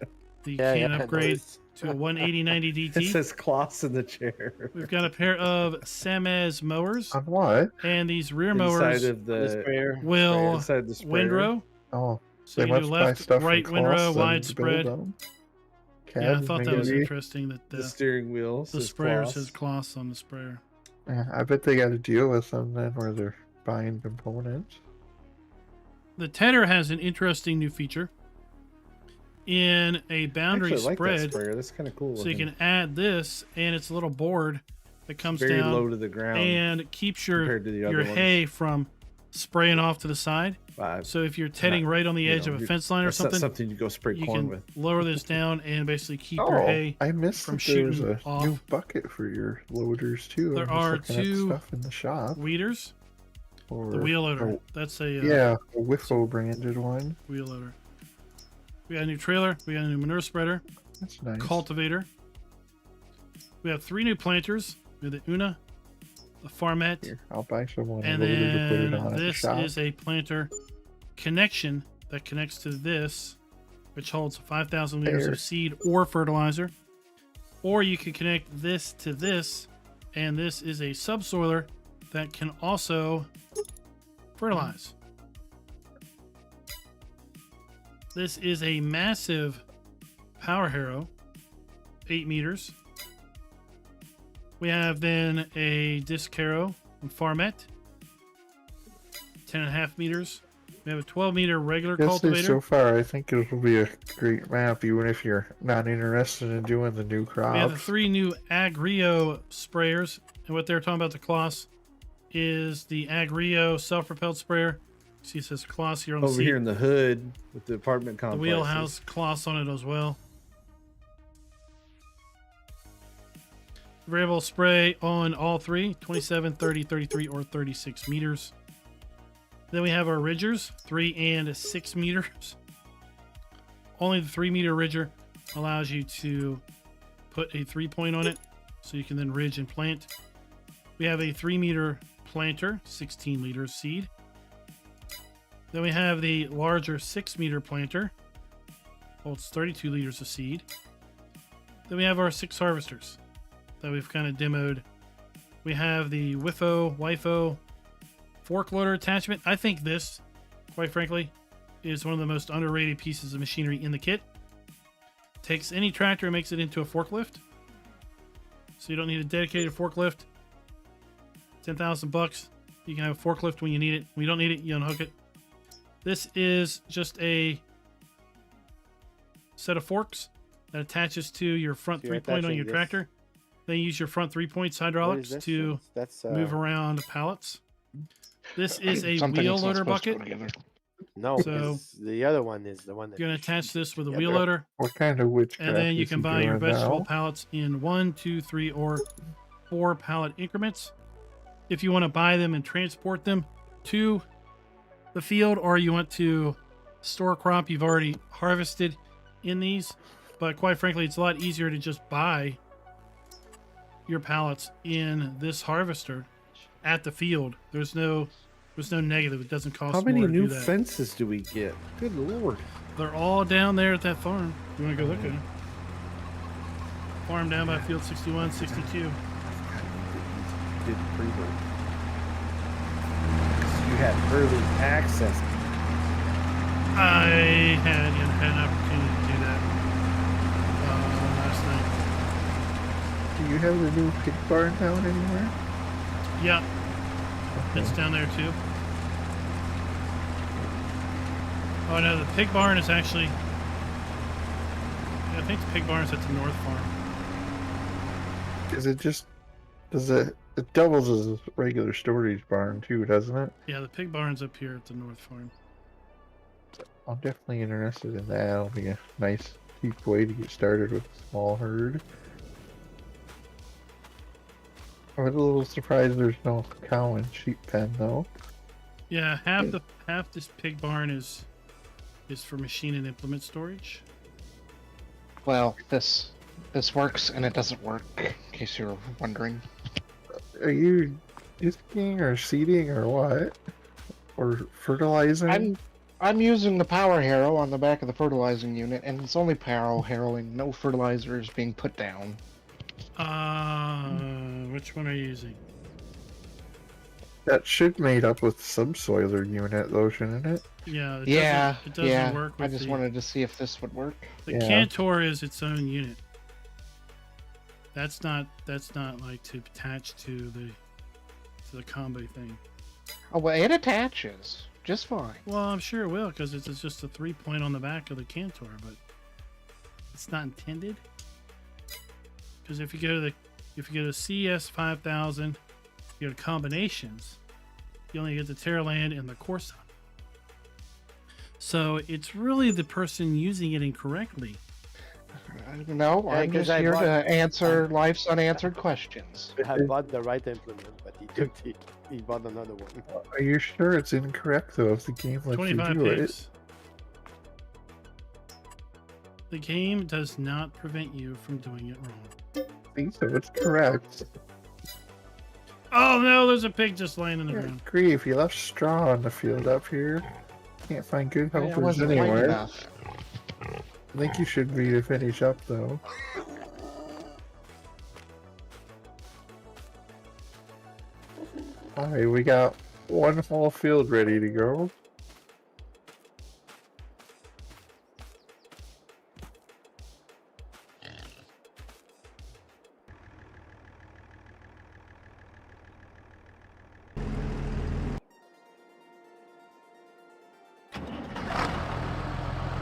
You Yeah, can yeah, upgrade nice. to a 18090 DT. says Kloss in the chair. We've got a pair of Samez mowers, On what? and these rear Inside mowers of the sprayer. will inside the sprayer. windrow. Oh, So they you do must buy left, stuff right from windrow, Kloss and widespread. build them. Yeah, I Cabs, thought that was maybe. interesting that The the steering wheel. sprayer Kloss. says Kloss on the sprayer. Yeah, I bet they got to deal with them then where they're buying components. The Tedder has an interesting new feature in a boundary I actually like that spread. sprayer. That's kind of cool. So you looking. can add this, and it's a little board that comes very down low to the ground and keeps your compared to the other ones. hay from spraying off to the side. So if you're tedding right on the you edge know, of a you're- fence line or That's not something, something you go spray you corn can with. lower this down and basically keep Oh, your hay. I missed from that there's shooting a off. new bucket for your loaders too. There I'm just are looking at two stuff in the shop. Weeders, Or, the wheel loader. or- That's a yeah, a Wiffo branded one. wheel loader. We got a new trailer. We got a new manure spreader, That's nice. cultivator. We have 3 new planters. We have the Una, the Farmet, Here, I'll buy someone and a loader to put it then on at the this shop. is a planter connection that connects to this, which holds 5,000 liters There. of seed or fertilizer. Or you can connect this to this, and this is a subsoiler that can also fertilize. This is a massive power harrow, 8 meters. We have then a disc harrow from Farmet, 10.5 meters. We have a 12-meter regular Yes, cultivator. so far, I think it will be a great map, even if you're not interested in doing the new crops. We have the 3 new Agrio sprayers, and what they're talking about the Kloss is the Agrio self-propelled sprayer. See, it says Kloss here on the Over seat. here in the hood with the apartment The complex. wheelhouse Kloss on it as well. Variable spray on all 3, 27, 30, 33, or 36 meters. Then we have our ridgers, 3 and 6 meters. Only the 3-meter ridger allows you to put a 3-point on it, so you can then ridge and plant. We have a 3-meter planter, 16 liters seed. Then we have the larger 6-meter planter, holds 32 liters of seed. Then we have our 6 harvesters that we've kind of demoed. We have the WIFO fork loader attachment. I think this, quite frankly, is one of the most underrated pieces of machinery in the kit. Takes any tractor and makes it into a forklift. So you don't need a dedicated forklift. 10,000 bucks. You can have a forklift when you need it. When you don't need it, you unhook it. This is just a set of forks that attaches to your front So you're 3-point on attaching your this- tractor. Then use your front 3-points What is hydraulics this? to That's move around pallets. This is a Something wheel that's not loader supposed to bucket. go together. no. So- Because the other one is the one that You're going you to attach shoot this with a together. wheel loader. What kind of witchcraft And then you is can he buy your doing vegetable now? pallets in 1, 2, 3, or 4 pallet increments. If you want to buy them and transport them to the field, or you want to store crop you've already harvested in these. But quite frankly, it's a lot easier to just buy your pallets in this harvester at the field. There's no negative. It doesn't cost How many more to new do that. fences do we get? Good lord. They're all down there at that farm. You want to go look at them? Farm down by field 61, 62. Did Prebuilt. You had early access. I had an opportunity to do that last night. Do you have the new pig barn down anywhere? Yeah, it's down there too. Oh no, the pig barn is actually. I think the pig barn is at the north farm. Is it just? Does it doubles as a regular storage barn too, doesn't it? Yeah, the pig barn's up here at the north farm. I'm definitely interested in that. That'll be a nice, cheap way to get started with a small herd. I'm a little surprised there's no cow and sheep pen though. Yeah, half this pig barn is for machine and implement storage. Well, this works and it doesn't work, in case you were wondering. Are you disking or seeding or what? Or fertilizing? I'm using the power harrow on the back of the fertilizing unit, and it's only power harrowing. No fertilizer is being put down. Which one are you using? That should made up with subsoiler unit though, shouldn't it? Yeah, it doesn't yeah. work I with just the, wanted to see if this would work. the Yeah. Cantor is its own unit. That's not like to attach to the combo thing. Oh well, it attaches just fine. Well, I'm sure it will because it's just a 3-point on the back of the Cantor, but it's not intended. Because if you go to CS 5000, you go to combinations, you only get the Terraland and the Corsa. So it's really the person using it incorrectly. No, Yeah, I'm 'cause just I here bought- to answer life's unanswered questions. I bought the right implement, but he bought another one. Are you sure it's incorrect though if the game lets you 25 do it? pigs. The game does not prevent you from doing it wrong. I think so, it's correct. Oh no, there's a pig just laying in the ground. Grief, you left straw on the field up here. Can't find good It helpers wasn't white anywhere. enough. I think you should be to finish up though. Alright, we got one whole field ready to go.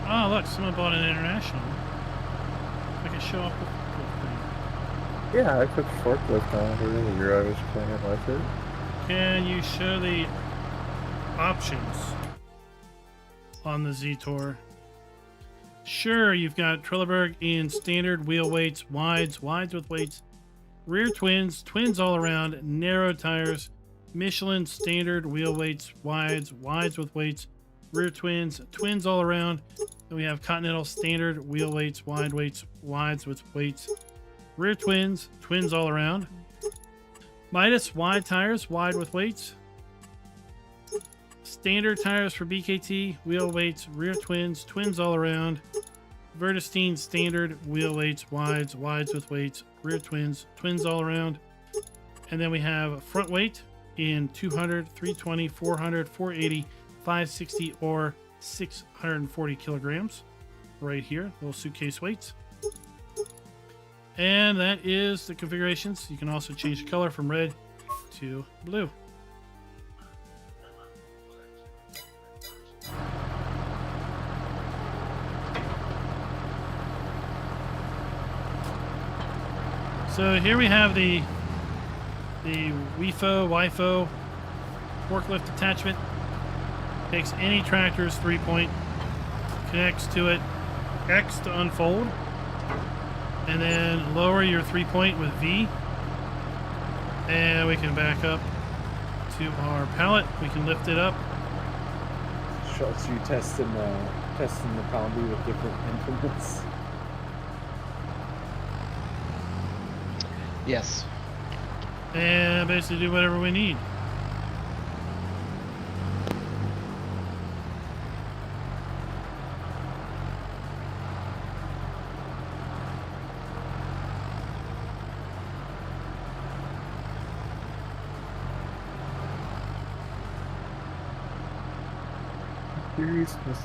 Oh look, someone bought an international. I can show off the thing. Yeah, I put the forklift on earlier. I was playing with it. Can you show the options on the Z-Tour? Sure, you've got Trelleborg in standard wheel weights, wides with weights, rear twins, twins all around, narrow tires, Michelin standard wheel weights, wides with weights, rear twins, twins all around. Then we have Continental standard wheel weights, wides with weights, rear twins, twins all around. Midas wide tires, wide with weights. Standard tires for BKT, wheel weights, rear twins, twins all around. Vertistine standard wheel weights, wides with weights, rear twins, twins all around. And then we have front weight in 200, 320, 400, 480, 560, or 640 kilograms. Right here, little suitcase weights. And that is the configurations. You can also change the color from red to blue. So here we have the WIFO forklift attachment. Takes any tractor's 3-point, connects to it X to unfold, and then lower your 3-point with V. And we can back up to our pallet. We can lift it up. Schultz, you testing the combi with different implements? Yes. And basically do whatever we need. Curious to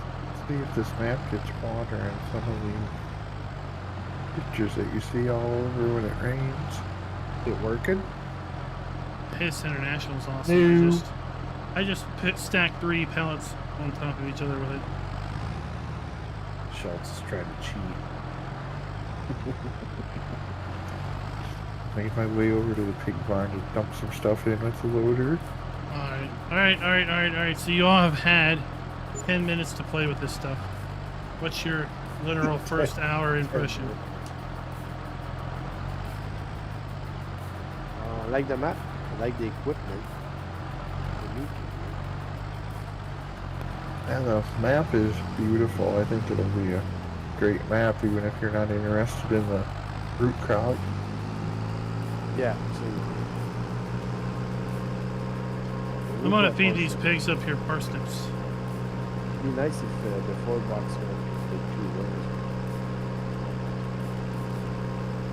see if this map gets water in some of the pictures that you see all over when it rains. It working? His International is awesome. No. I just stacked 3 pellets on top of each other with it. Schultz is trying to cheat. Made my way over to the pig barn to dump some stuff in with the loader. Alright. So you all have had 10 minutes to play with this stuff. What's your literal first hour impression? I like the map. I like the equipment. And the map is beautiful. I think it'll be a great map even if you're not interested in the root crop. Yeah. I'm gonna feed these pigs up here parsnips. It'd be nice if the 4-box one did 2 winners.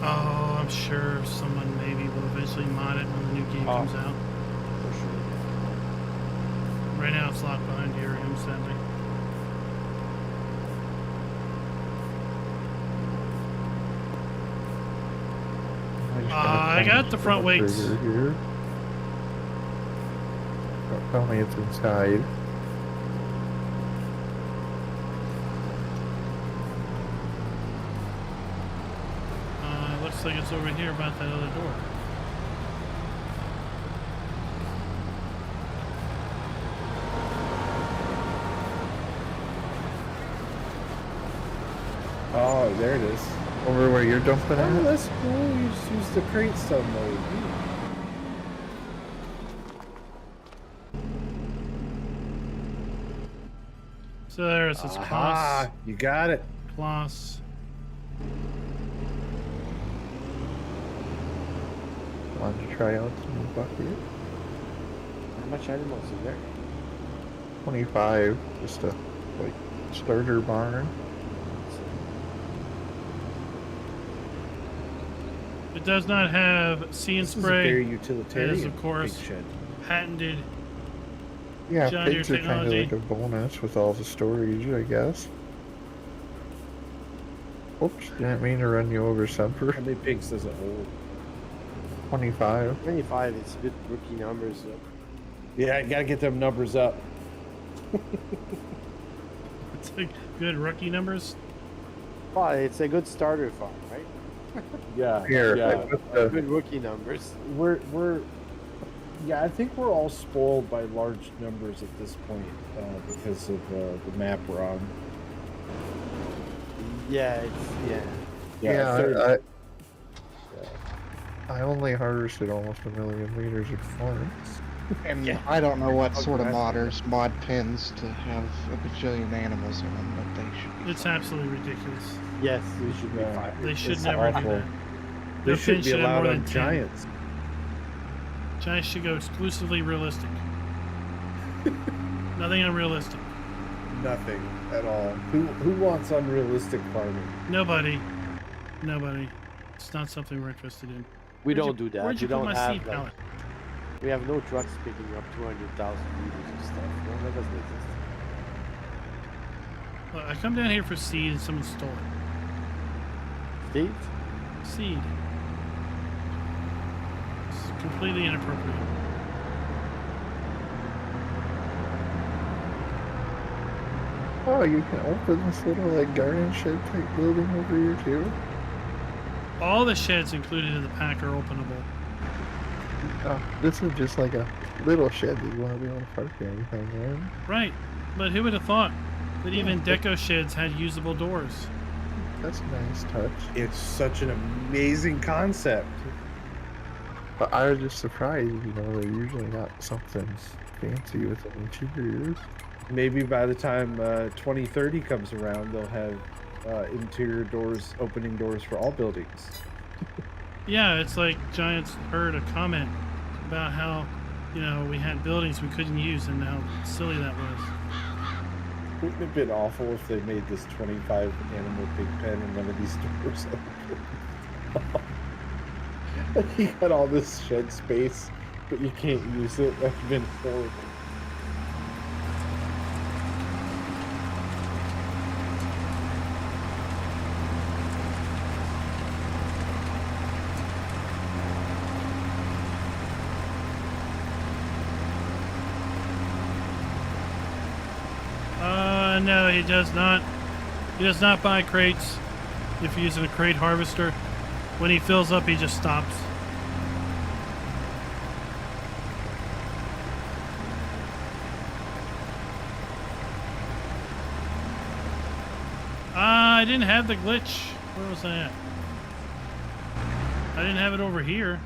Oh, I'm sure someone maybe will eventually mod it when the new game comes out. For sure. Right now it's locked behind DRM, sadly. I got the front weights. Here. Don't tell me it's inside. Looks like it's over here about that other door. Oh, there it is. Over where you're dumping Oh, at? that's cool. You just use the crate some mode. So there it says class. You got it. Class. Want to try out some new bucket? How much animals is there? 25, just a like starter barn. It does not have see and This is a very spray. utilitarian It is, of course, big shed. patented. Yeah, John Deere pigs are kind of technology. like a bonus with all the storage, I guess. Oops, didn't mean to run you over, Semper. How many pigs does it hold? 25. 25, it's good rookie numbers. Yeah, I gotta get them numbers up. It's like good rookie numbers. Well, it's a good starter farm, right? Yeah. Here, I yeah. put the, Good rookie numbers. Yeah, I think we're all spoiled by large numbers at this point because of the map we're on. Yeah, yeah, I only harvested almost 1 million liters of corn. And I don't know what sort of modders mod pins to have a bajillion animals in them, but they should. It's absolutely ridiculous. yes, we should be fine. They should It's never awful. do that. They No should pin be should have allowed more on than 10. giants. Giants should go exclusively realistic. Nothing unrealistic. Nothing at all. Who wants unrealistic farming? Nobody. It's not something we're interested in. We Where'd don't you- do that. Where'd We you put don't my have seed pallet? we have no trucks picking up 200,000 liters of stuff. No, that doesn't exist. Look, I come down here for seed and someone stole it. Steve? Seed. It's completely inappropriate. Oh, you can open this little like garden shed type building over here too. all the sheds included in the pack are openable. Oh, this is just like a little shed that you want to be able to park anything in. Right, but who would have thought that Yeah, even but- deco sheds had usable doors? That's a nice touch. It's such an amazing concept. But I was just surprised, you know, they're usually not something fancy with the interiors. Maybe by the time 2030 comes around, they'll have interior doors, opening doors for all buildings. Yeah, it's like Giants heard a comment about how, you know, we had buildings we couldn't use and how silly that was. Wouldn't it have been awful if they made this 25 animal pig pen and one of these doors open? You got all this shed space, but you can't use it. That would have been horrible. No, he does not. He does not buy crates if you're using a crate harvester. When he fills up, he just stops. I didn't have the glitch. Where was I at? I didn't have it over here.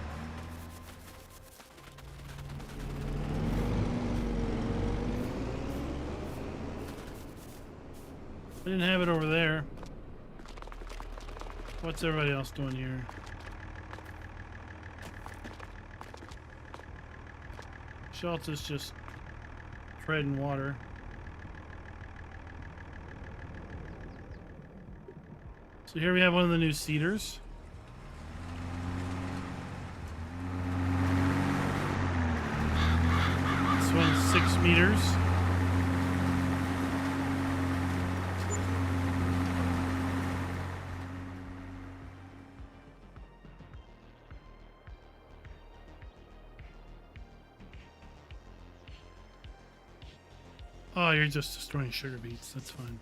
I didn't have it over there. What's everybody else doing here? Schultz is just treading water. So here we have one of the new cedars. This one's 6 meters. Oh, you're just destroying sugar beets. That's fine.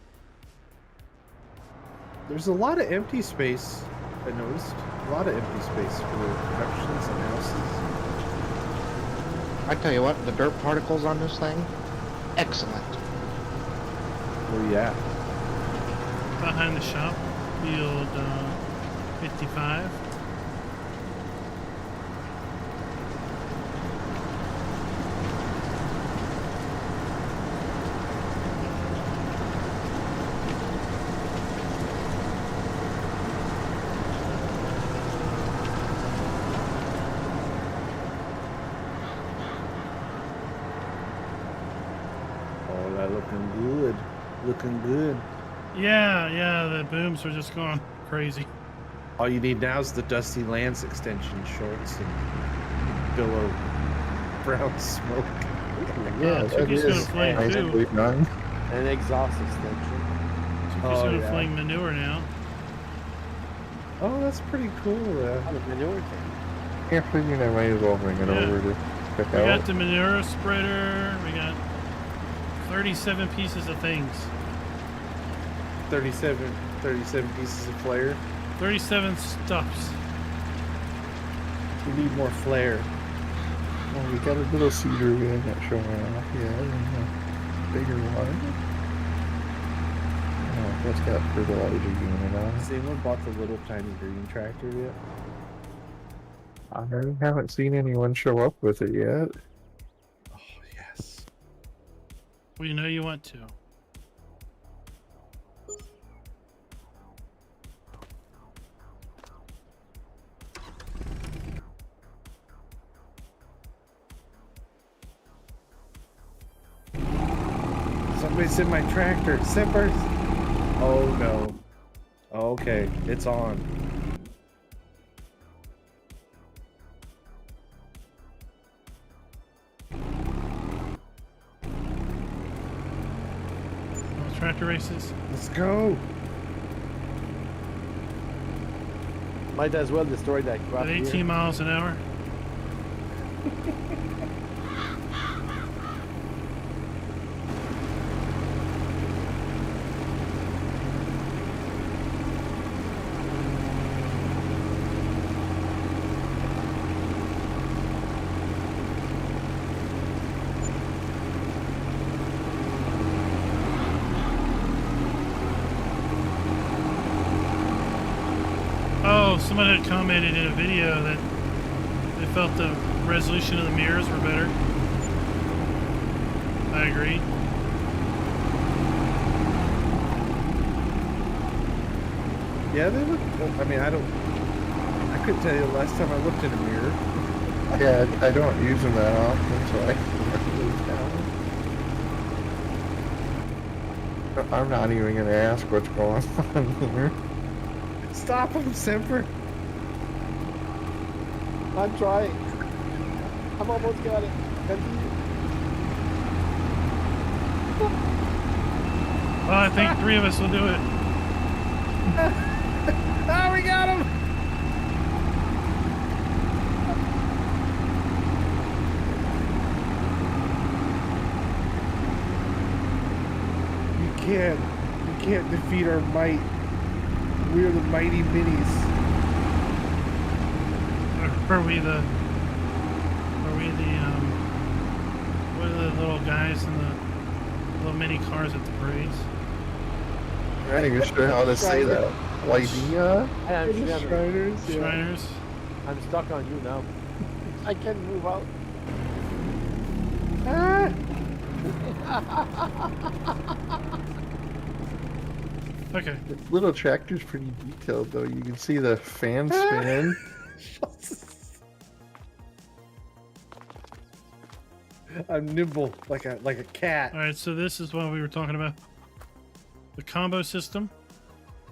There's a lot of empty space, I noticed. A lot of empty space for productions and houses. I tell you what, the dirt particles on this thing, excellent. Oh, yeah. Behind the shop, field 55. Oh, that looking good. Looking good. Yeah, the booms are just going crazy. All you need now is the Dusty Lance extension shorts and billow brown smoke. Yeah, that Tuki's gonna is flame nicely too. done. An exhaust extension. Tuki's Oh, gonna yeah. fling manure now. Oh, that's pretty cool. How the manure thing. Yeah, figuring I might as well bring it Yeah. over to check We out. got the manure spreader. We got 37 pieces of things. 37 pieces of flare. 37 stuffs. We need more flare. Well, we got a little cedar we haven't shown off yet, and a bigger one. Oh, that's got fertilizer unit on Has it. anyone bought the little tiny green tractor yet? I haven't seen anyone show up with it yet. Oh, yes. Well, you know you want to. Somebody's in my tractor. Zippers. Oh, no. Okay, it's on. Tractor races. Let's go. Might as well destroy that crap At here. 18 miles an hour. someone had commented in a video that they felt the resolution of the mirrors were better. I agree. Yeah, they look. I mean, I couldn't tell you the last time I looked in a mirror. Yeah, I don't use them that often, so I can't really tell. I'm not even gonna ask what's going on here. Stop him, Semper. I'm trying. I've almost got it. Continue. Well, I think 3 of us will do it. Oh, we got him! You can't defeat our might. We are the mighty minis. Are we the what are the little guys in the little mini cars at the parades? I'm not even sure how to say that. Lydia? Hey, I'm Shriners. Yeah. Shriners? I'm stuck on you now. I can't move out. Okay. This little tractor's pretty detailed, though. You can see the fan spinning. I'm nimble like a cat. Alright, so this is what we were talking about. The combo system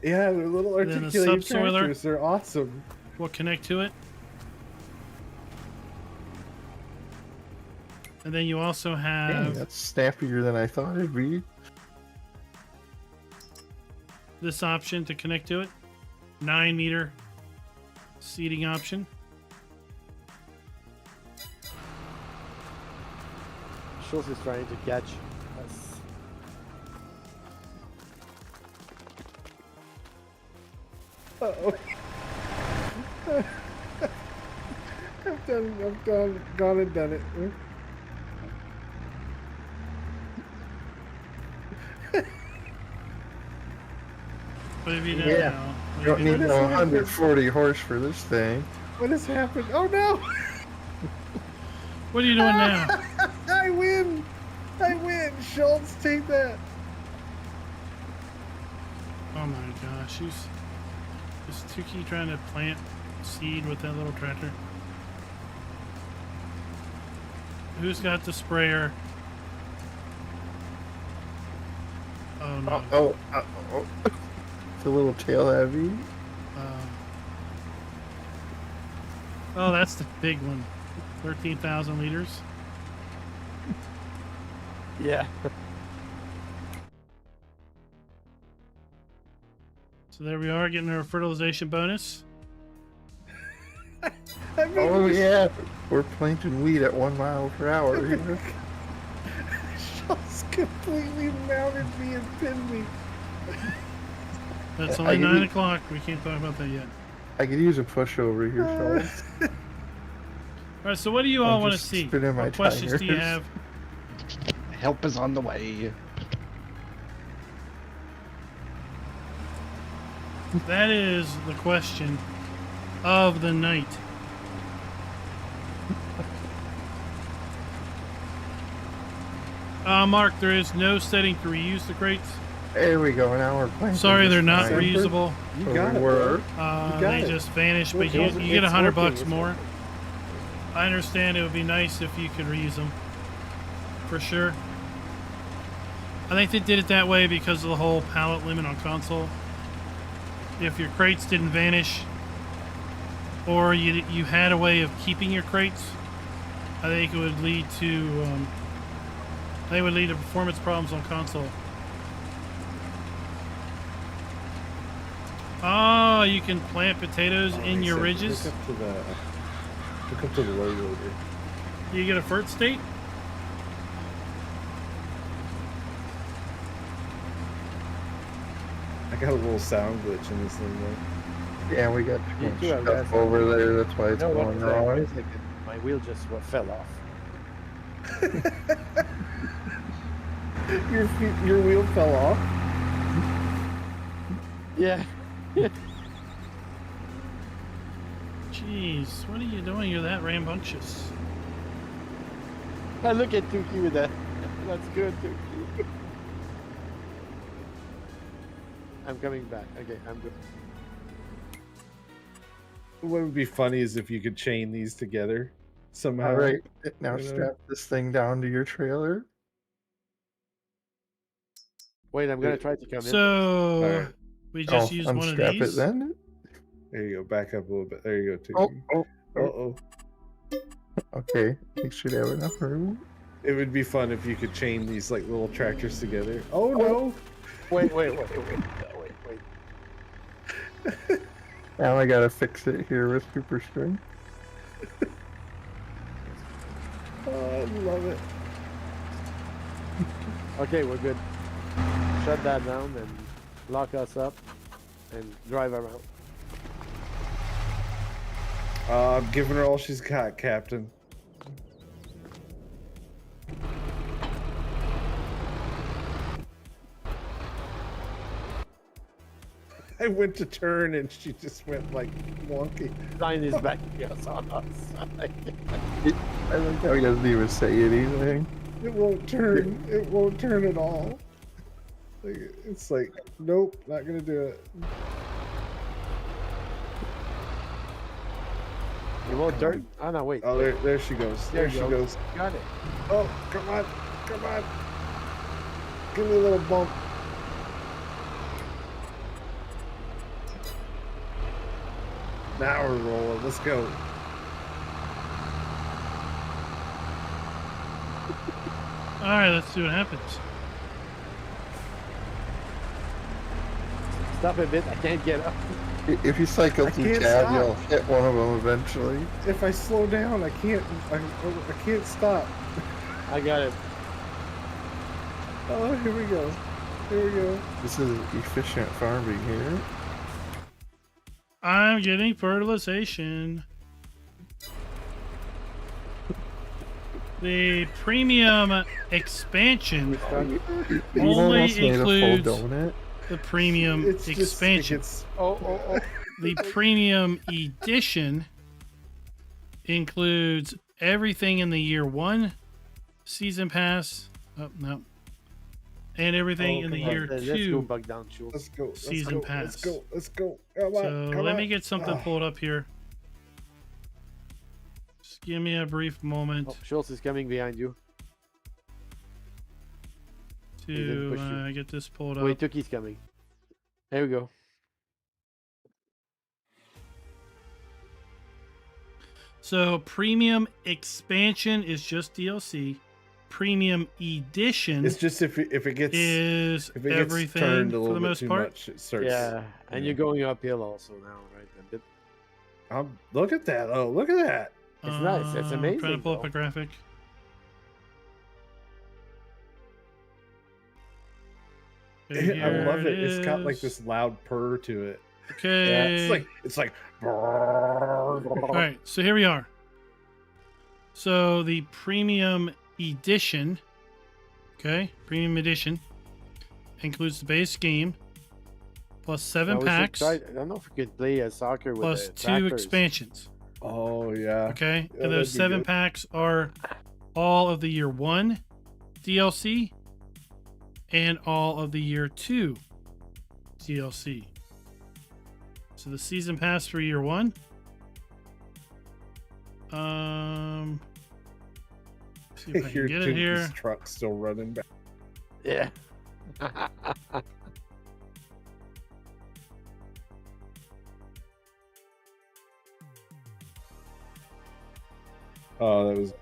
Yeah, they're little then the articulated subsoiler. tractors. They're awesome. will connect to it. And then you also Dang, have that's snappier than I thought it'd be. this option to connect to it. 9-meter seating option. Schultz is trying to catch us. Uh-oh. I've gone and done it. What have you done Yeah. now? You don't need no 140 horse for this thing. What has happened? Oh no! What are you doing now? I win! I win! Schultz, take that! Oh my gosh, is Tuki trying to plant seed with that little tractor? Who's got the sprayer? Oh no. Oh. It's a little tail heavy. Oh, that's the big one. 13,000 liters. Yeah. So there we are, getting our fertilization bonus. I mean, Oh yeah, we're planting wheat at 1 mile per hour here. Schultz completely mounted me and pinned me. That's I only can 9 eat- o'clock. We can't talk about that yet. I could use a pushover here, Schultz. All right, so what do you all I'm want to just see? spinning my What questions do you tires. have? Help is on the way. That is the question of the night. Mark, there is no setting to reuse the crates. There we go. Now we're planting. Sorry, this they're not time. reusable. You Or got we it. were. You got They it. just vanished, Look, but you it's get working, $100 it's more. working. I understand it would be nice if you could reuse them, for sure. I think they did it that way because of the whole pallet limit on console. If your crates didn't vanish, or you had a way of keeping your crates, I think it would lead to performance problems on console. Oh, you can plant potatoes in your ridges. Look up to the logo here. You get a FERT state. I got a little sound glitch in this thing though. Yeah, we got too You much do have stuff that. over there. That's why it's No, what going I'm saying, wrong. wait a second. My wheel just fell off. Your wheel fell off. Jeez, what are you doing? You're that rambunctious. I look at Tuki with that. That's good, Tuki. I'm coming back. Okay, I'm good. What would be funny is if you could chain these together somehow. All right, now you know? strap this thing down to your trailer. Wait, I'm gonna try to come in. So Alright. we just used one of unstrap it these. then. There you go. Back up a little bit. There you go, Oh, Tiki. oh, Uh-oh. okay. You should have enough room. It would be fun if you could chain these like little tractors together. Oh no! Wait. Now I gotta fix it here with super string. Oh, I love it. Okay, we're good. Shut that down and lock us up and drive around. I'm giving her all she's got, Captain. I went to turn and she just went like wonky. Sign is back yes, on us. I like how he doesn't even say anything. It won't turn. It won't turn at all. Like, it's like, nope, not gonna do it. You won't turn? Oh no, wait. Oh, there she goes. There she goes. Got it. Oh, come on, come on. Give me a little bump. Now we're rolling. Let's go. All right, let's see what happens. Stop a bit. I can't get up. If you cycle I through can't tab, stop. you'll hit one of them eventually. If I slow down, I can't. I can't stop. I got it. Oh, here we go. Here we go. This is efficient farming here. I'm getting fertilization. The premium expansion You only almost made a full includes donut. the premium It's just- expansion. it's- Oh. The premium edition includes everything in the year 1 season pass. Oh no. And everything in the year Let's go 2. bug down, Jules. Let's go. Let's Season go, pass. Let's go. Let's go. Come on. So come let on. me get something Ah. pulled up here. Just give me a brief moment Oh, Schultz is coming behind you. to push you. get this pulled up. Wait, Tuki's coming. There we go. So premium expansion is just DLC. Premium edition It's just if it gets is if it gets everything turned a for little the bit most too part. much, it starts. Yeah, and you're going uphill also now, right? A bit. Look at that! Oh, look at that! It's nice. It's I'm trying to amazing, pull up though. a graphic. Okay, I love here it. It's got like is. this loud purr to it. Okay. It's like. All right, so here we are. So the premium edition, okay, premium edition includes the base game plus 7 Now we should packs try- I don't know if we could play soccer with plus the 2 tractors. expansions. Oh yeah. Okay, Yeah, and those that'd be 7 good. packs are all of the year 1 DLC and all of the year 2 DLC. So the season pass for year 1. See if I Your can get it here. Tuki's truck still running back. Yeah. Oh, that was.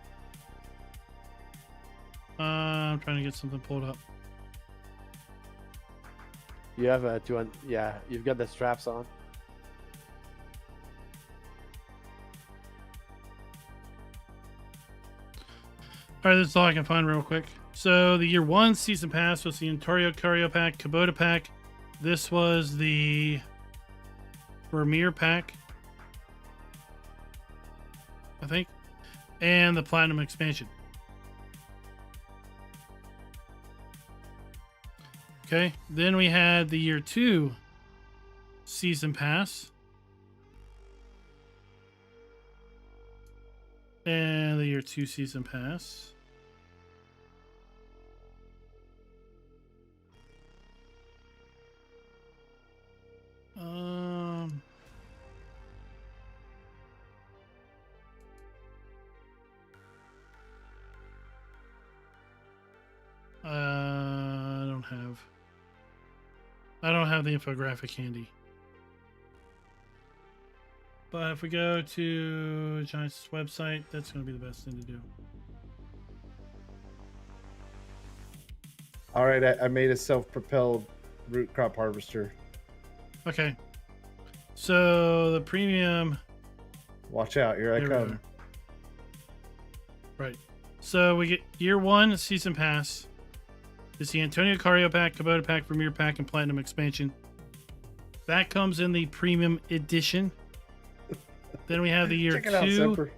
I'm trying to get something pulled up. You have yeah, you've got the straps on. All right, this is all I can find real quick. So the year 1 season pass was the Ontario Curio pack, Kubota pack. This was the Vermeer pack, I think, and the Platinum expansion. Okay, then we had the year 2 season pass. And the year 2 season pass. I don't have the infographic handy. But if we go to Giants' website, that's going to be the best thing to do. All right, I made a self-propelled root crop harvester. Okay. So the premium. Watch out, here I There we come. go. Right. So we get year 1 season pass. It's the Antonio Carrillo pack, Kubota pack, Premier pack, and Platinum expansion. That comes in the premium edition. Then we have the year Check it out, 2 Semper.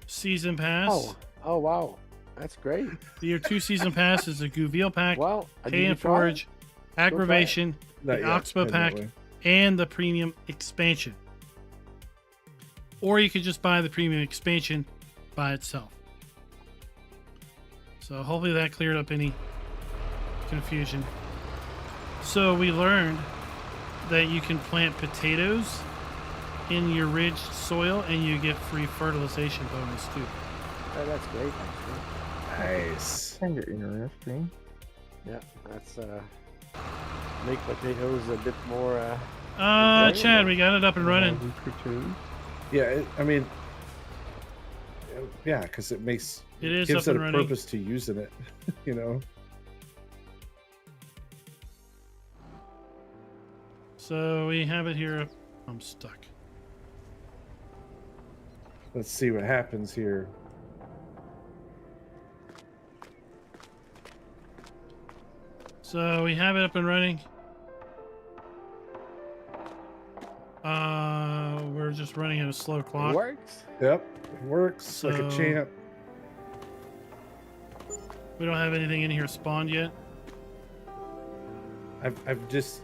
season pass. Oh wow, that's great. The year 2 season pass is the Gouville pack, Well, Hay and Forage, Aggravation, Not the yet, Oxbow heading that pack, way. and the premium expansion. Or you could just buy the premium expansion by itself. So hopefully that cleared up any confusion. So we learned that you can plant potatoes in your ridged soil and you get free fertilization bonus too. Oh, that's great, actually. Nice. Kind of interesting. Yeah, that's make potatoes a bit more. Chad, we got it up and running. Yeah, I mean, yeah, because it makes It is gives up it and a running. purpose to using it, you know. So we have it here. I'm stuck. Let's see what happens here. So we have it up and running. We're just running at a slow It clock. works. Yep, it works like a So- champ. We don't have anything in here spawned yet. I've just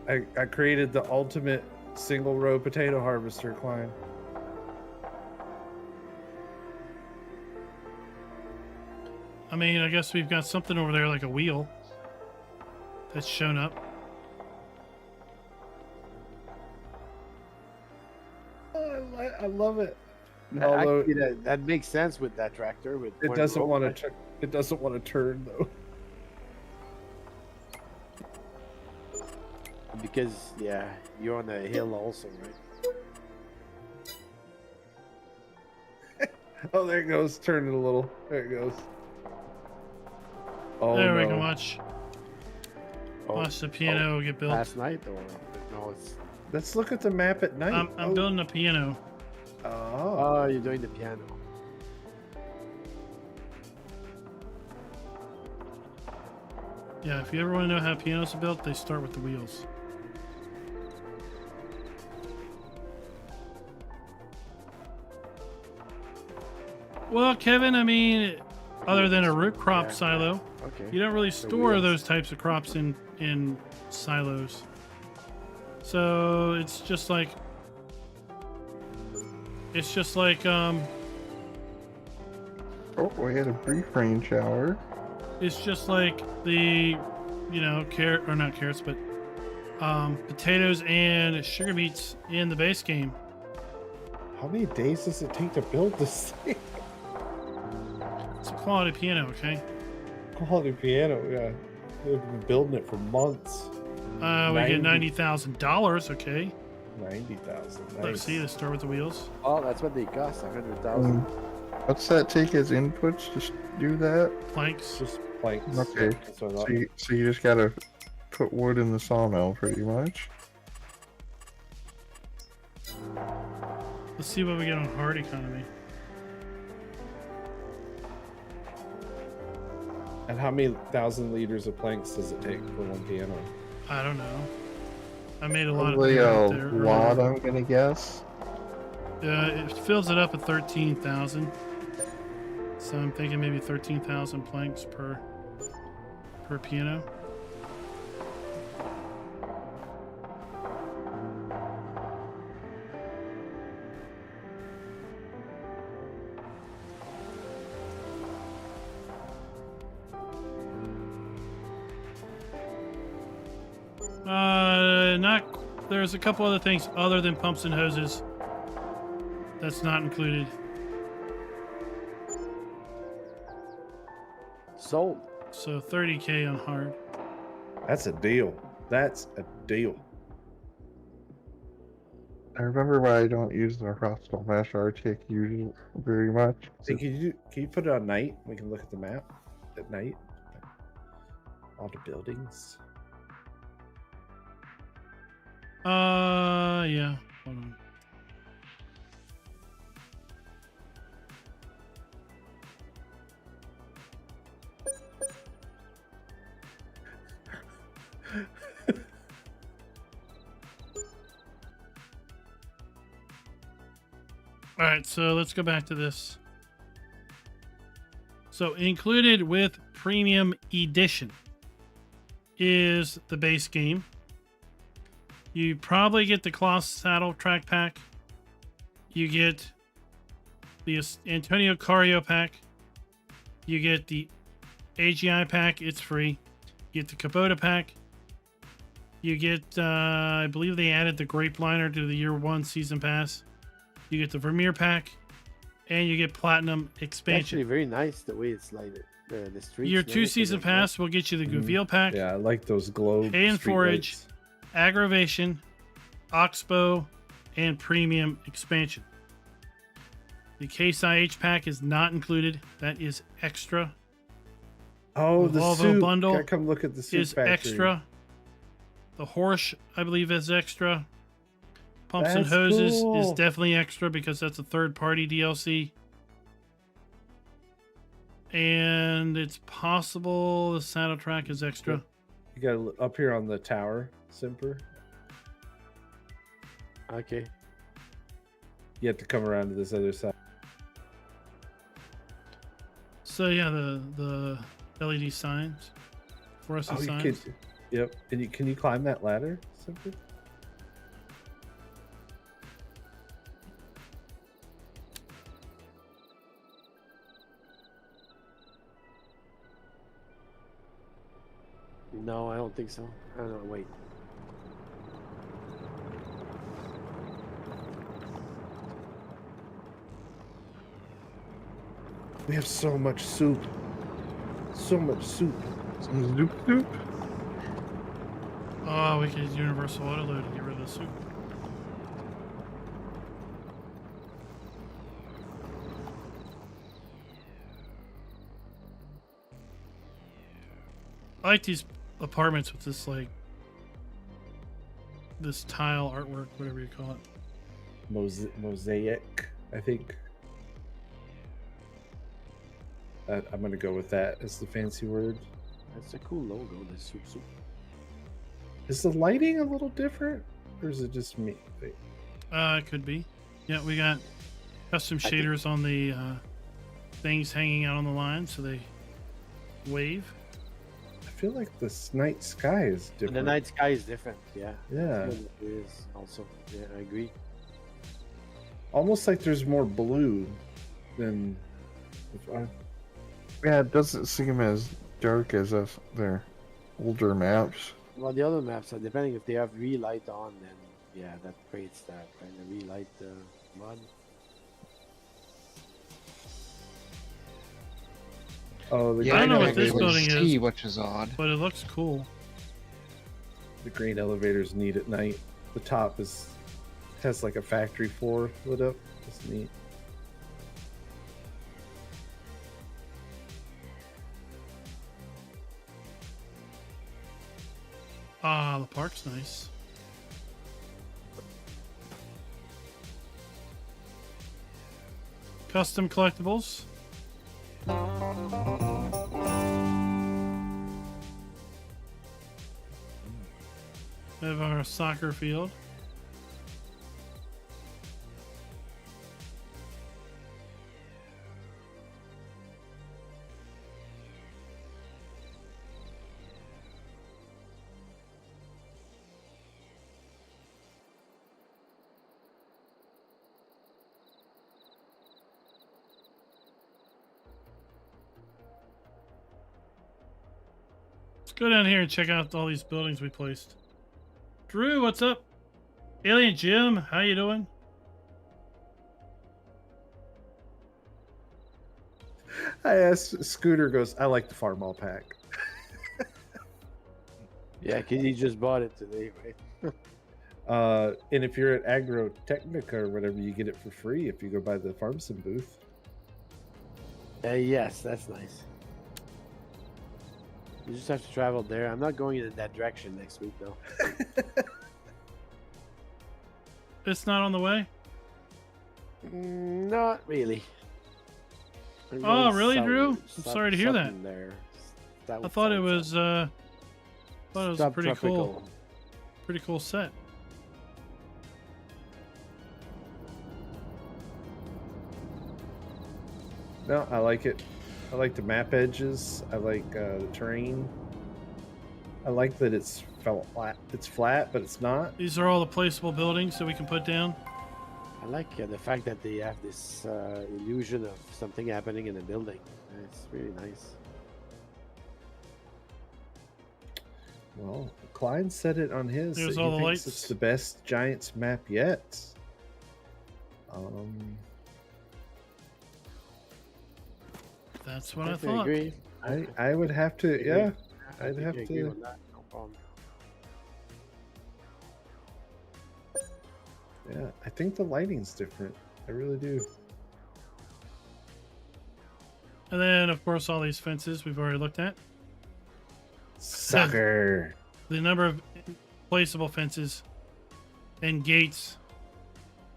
I created the ultimate single row potato harvester, Klein. I mean, I guess we've got something over there like a wheel that's shown up. I love it. Although Actually, that makes sense with that tractor. With it one doesn't row, want right? to. It doesn't want to turn though. Because yeah, you're on a hill also, right? Oh, there it goes. Turn it a little. There it goes. Oh there we no. can watch Oh, the piano get built. last night or no? It's Let's look at the map at night. I'm building a piano. Oh. oh, you're doing the piano. Yeah, if you ever want to know how pianos are built, they start with the wheels. Well, Kevin, I mean, other than a root crop Yeah. silo, Okay. you don't really store wheels. those types of crops in silos. So it's just like Oh, we had a brief rain shower. it's just like the carrot or not carrots, but potatoes and sugar beets in the base game. How many days does it take to build this thing? It's a quality piano, okay? Quality piano, yeah. We've been building it for months. We get $90,000, okay? 90,000. Let's Nice. see. Let's start with the wheels. Oh, that's what they cost. 100,000. What's that take as inputs to do that? Planks. Just planks. Okay. That's what I thought. So you just gotta put wood in the sawmill, pretty much. Let's see what we get on hard economy. And how many thousand liters of planks does it take for one piano? I don't know. I made a lot of Probably piano a out there lot, earlier. I'm gonna guess. It fills it up at 13,000. So I'm thinking maybe 13,000 planks per piano. Not. There's a couple other things other than pumps and hoses. That's not included. Sold. So 30K on hard. That's a deal. That's a deal. I remember why I don't use the hostile mesh RTX usually very much. Hey, can you put it on night? We can look at the map at night. All the buildings. Yeah. Hold on. All right, so let's go back to this. So included with Premium Edition is the base game. You probably get the Cloth Saddle Track Pack. You get the Antonio Carrio Pack. You get the AGI Pack. It's free. You get the Kubota Pack. You get, I believe they added the Grape Liner to the Year 1 Season Pass. You get the Vermeer Pack. And you get Platinum Expansion. Actually, very nice the way it's lighted. The streets. Year and 2 everything Season like that. Pass will get you the Guville Pack. Yeah, I like those globe. Hay and street Forage, lights. Aggravation, Oxbow, and Premium Expansion. The Case IH Pack is not included. That is extra. Oh, the the Volvo soup. bundle Gotta come look at the soup Is factory. extra. The Horse, I believe, is extra. Pumps and That's Hoses is cool. definitely extra because that's a third-party DLC. And it's possible the saddle track is extra. You got to look up here on the tower, Simper. Okay. You have to come around to this other side. So yeah, the LED signs, fluorescent you signs. could, yep. And can you climb that ladder, Simper? No, I don't think so. I don't know. Wait. We have so much soup. So much soup. Some zoop zoop. Oh, we could use universal autoload to get rid of the soup. I like these apartments with this this tile artwork, whatever you call it. Mosaic, I think. I'm gonna go with that as the fancy word. That's a cool logo. The soup. Is the lighting a little different, or is it just me? Wait. It could be. Yeah, we got custom I think- shaders on the things hanging out on the line, so they wave. I feel like the night sky is And different. the night sky is different. Yeah. Yeah, It is also. Yeah, I agree. almost like there's more blue than. Yeah, it doesn't seem as dark as their older maps. Well, the other maps are depending if they have relight on, then yeah, that creates that kind of relight mud. Oh, the Yeah, I don't know green what this able to building see, is. which is odd. But it looks cool. The green elevators neat at night. The top has like a factory floor lit up. It's neat. Ah, the park's nice. Custom collectibles. We have our soccer field. Let's go down here and check out all these buildings we placed. Drew, what's up? Alien Jim, how you doing? I asked Scooter goes, I like the farm all pack. Yeah, because he just bought it today, right? And if you're at Agro Technica or whatever, you get it for free if you go by the FarmSim booth. Yes, that's nice. You just have to travel there. I'm not going in that direction next week, though. It's not on the way? Not really. I'm Oh, going really, south- Drew? I'm south- sorry to hear that. something There. I thought it was a pretty cool set. No, I like it. I like the map edges. I like the terrain. I like that it's flat. It's flat, but it's not. These are all the placeable buildings that we can put down. I like the fact that they have this illusion of something happening in the building. It's really nice. Well, Klein said it on his. There's that all he the thinks lights. It's the best Giants map yet. That's what I Definitely thought. agree. I would have to. Yeah, I I'd think have I agree to. on that. No problem. Yeah, I think the lighting's different. I really do. And then, of course, all these fences we've already looked at. Sucker. The number of placeable fences and gates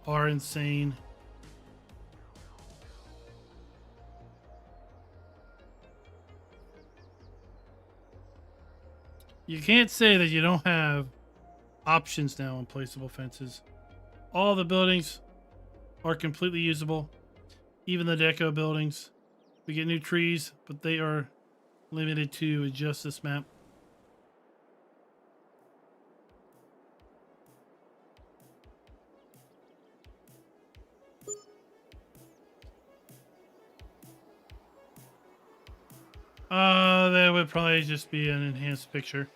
are insane. You can't say that you don't have options now on placeable fences. All the buildings are completely usable. Even the deco buildings. We get new trees, but they are limited to just this map. That would probably just be an enhanced picture.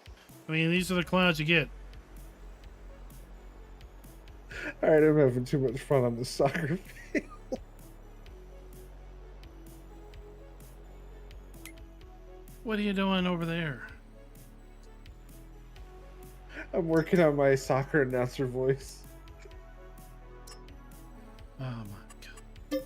I mean, these are the clouds you get. All right, I'm having too much fun on the soccer field. What are you doing over there? I'm working on my soccer announcer voice. Oh my god.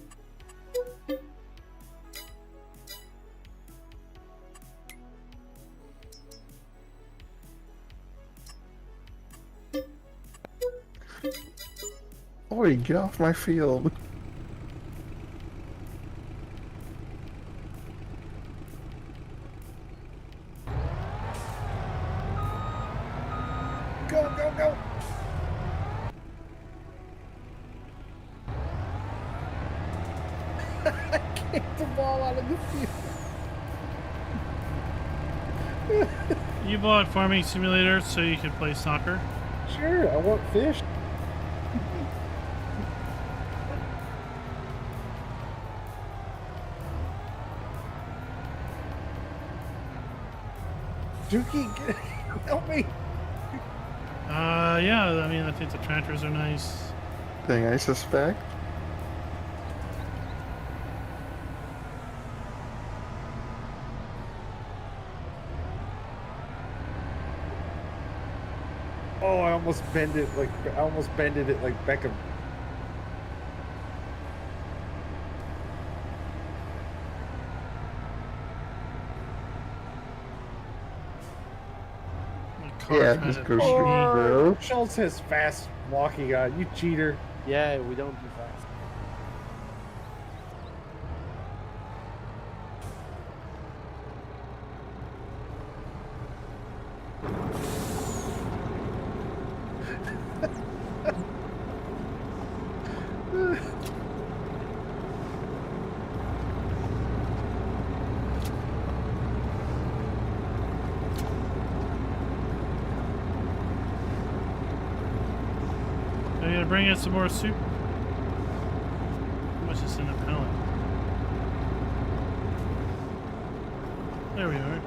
Oi, get off my field. Go, go, go! I kicked the ball out of the field. You bought Farming Simulator so you could play soccer? Sure, I want fish. Dookie, help me! Yeah, I mean, I think the tractors are nice. Thing I suspect. Oh, I almost bended it like Beckham. My car Yeah, kind just of go beat straight, me. bro. Schultz has fast walking on. You cheater. Yeah, we don't do fast. Are you gonna bring in some more soup? How much is in the pallet? There we are.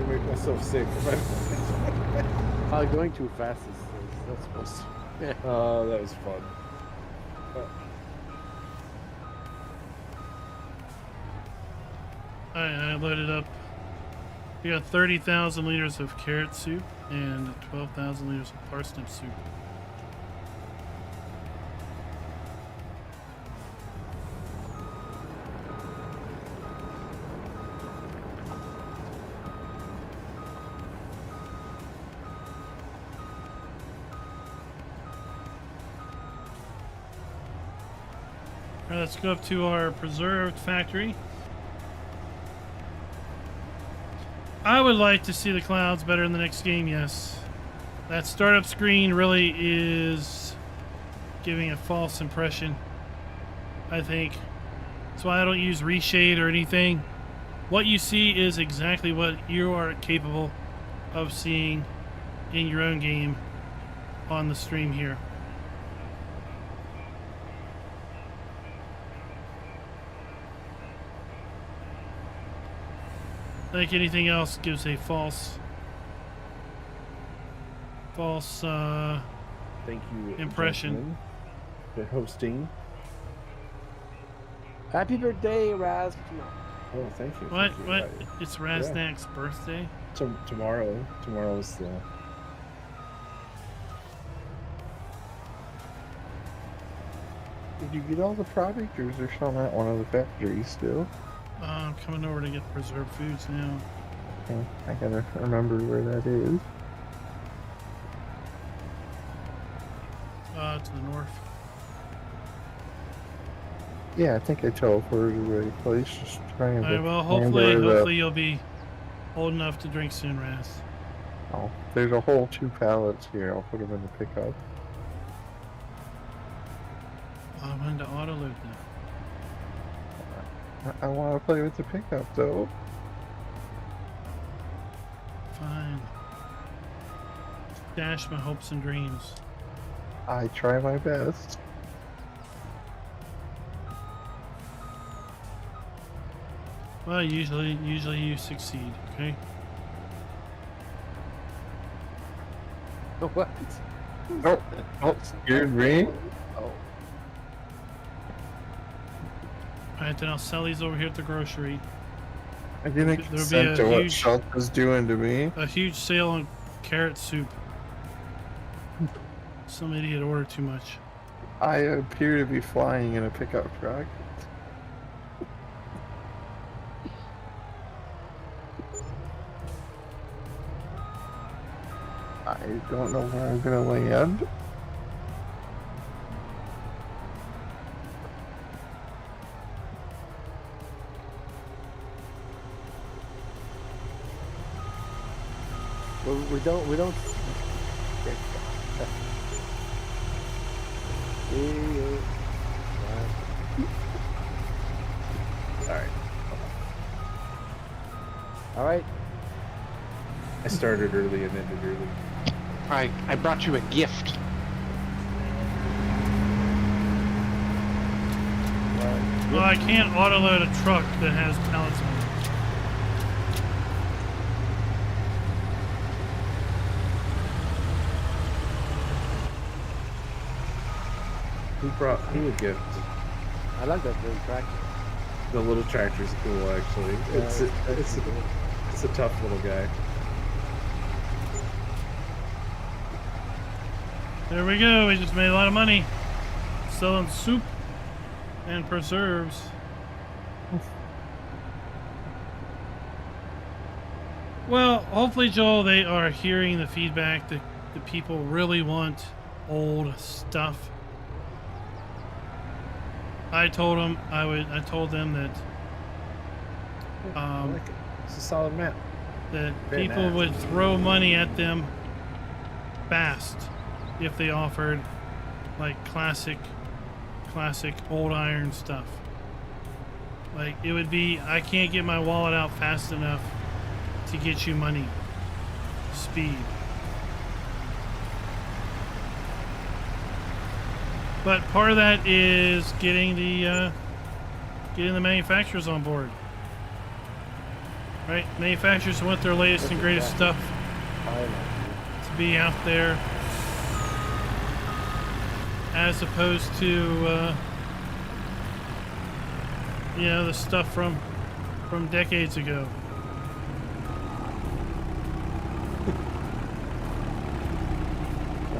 gonna make myself sick if I. Going too fast is not supposed to. Yeah. Oh, that was fun. I loaded up. We got 30,000 liters of carrot soup and 12,000 liters of parsnip soup. All right, let's go up to our preserved factory. I would like to see the clouds better in the next game, yes. That startup screen really is giving a false impression, I think. That's why I don't use reshade or anything. What you see is exactly what you are capable of seeing in your own game on the stream here. Like anything else gives a false Thank you, impression. gentlemen, for hosting. Happy birthday, Raz. Oh, thank you. What? Thank you. What? It's Raznak's birthday? Tomorrow. Tomorrow's the. Did you get all the product, or is there some at one of the factories still? I'm coming over to get preserved foods now. Okay, I gotta remember where that is. To the north. Yeah, I think I teleported the right place. Just trying to. Alright, well, find where hopefully you'll be old enough to drink soon, Raz. Oh, there's a whole 2 pallets here. I'll put them in the pickup. I'm into auto load now. I want to play with the pickup though. Fine. Dash my hopes and dreams. I try my best. Well, usually you succeed, okay? What? Oh, scared me. Oh. Alright, then I'll sell these over here at the grocery. I didn't There'll be consent a to what huge- Shult was doing to me. A huge sale on carrot soup. Some idiot ordered too much. I appear to be flying in a pickup truck. I don't know where I'm gonna land. We don't. Alright. All right. I started early and ended early. I brought you a gift. Well, I can't auto load a truck that has pallets on it. Who a gift? I like that little tractor. The little tractor's cool, actually. It's a tough little guy. There we go. We just made a lot of money selling soup and preserves. Well, hopefully, Joel, they are hearing the feedback that the people really want old stuff. I told them I told them that I like it. It's a solid map. that Very people nice. would throw money at them fast if they offered like classic old iron stuff. Like it would be, I can't get my wallet out fast enough to get you money. Speed. But part of that is getting the manufacturers on board. Right? Manufacturers want their latest and greatest stuff I like it. to be out there, as opposed to, you know, the stuff from decades ago.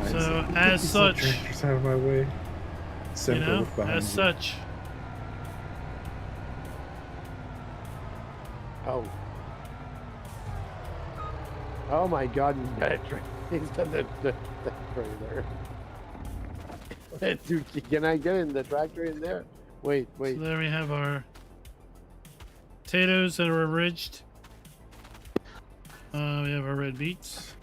So, as such, Tractors out of my way. you Simple know, look behind as you. such, Oh. Oh my God! He's got a he's got the trailer. Dude, can I get in the tractor in there? Wait, so wait. there we have our potatoes that are ridged. We have our red beets.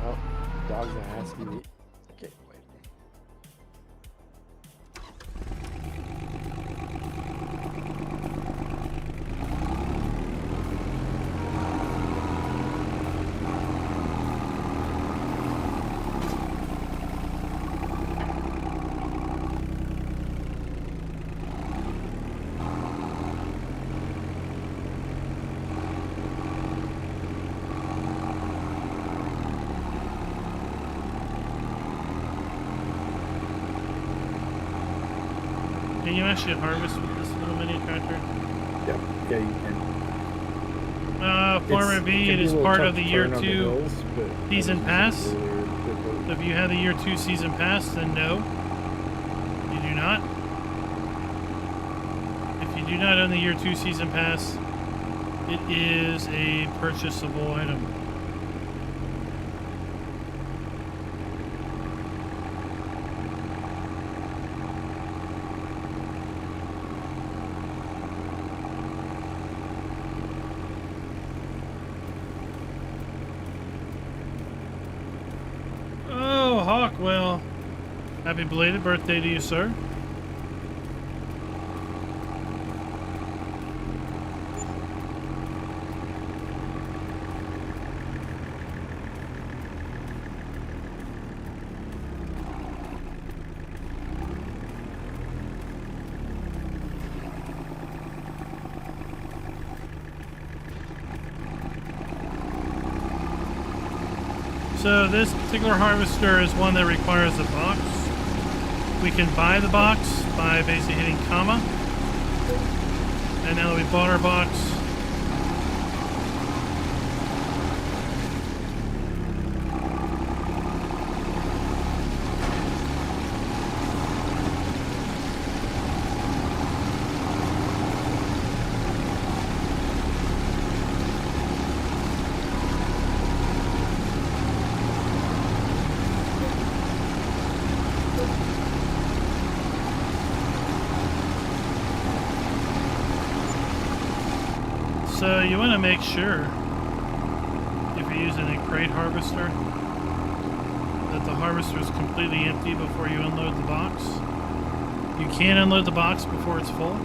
Oh, dogs are asking me. Okay, wait. Can you actually harvest with this little mini tractor? Yep. Yeah, you can. Farmer It B, can it be a is little part tough of the to year turn on the 2 hills, but season I was pass. using it earlier, but So if you have the year 2 season pass, then no. You do not. If you do not own the year 2 season pass, it is a purchasable item. Oh, Hawk, well, happy belated birthday to you, sir. So this particular harvester is one that requires a box. We can buy the box by basically hitting comma. And now that we bought our box, so you want to make sure, if you're using a crate harvester, that the harvester is completely empty before you unload the box. You can unload the box before it's full.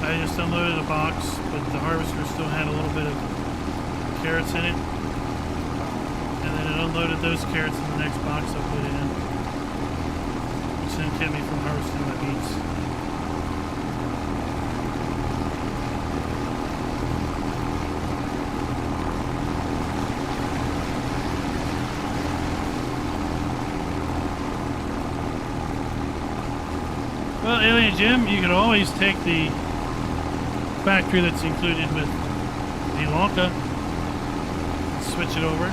I just unloaded a box, but the harvester still had a little bit of carrots in it. And then it unloaded those carrots in the next box I put it in. Which then kept me from harvesting my beets. Well, Alien Jim, you could always take the factory that's included with the Lanka, switch it over.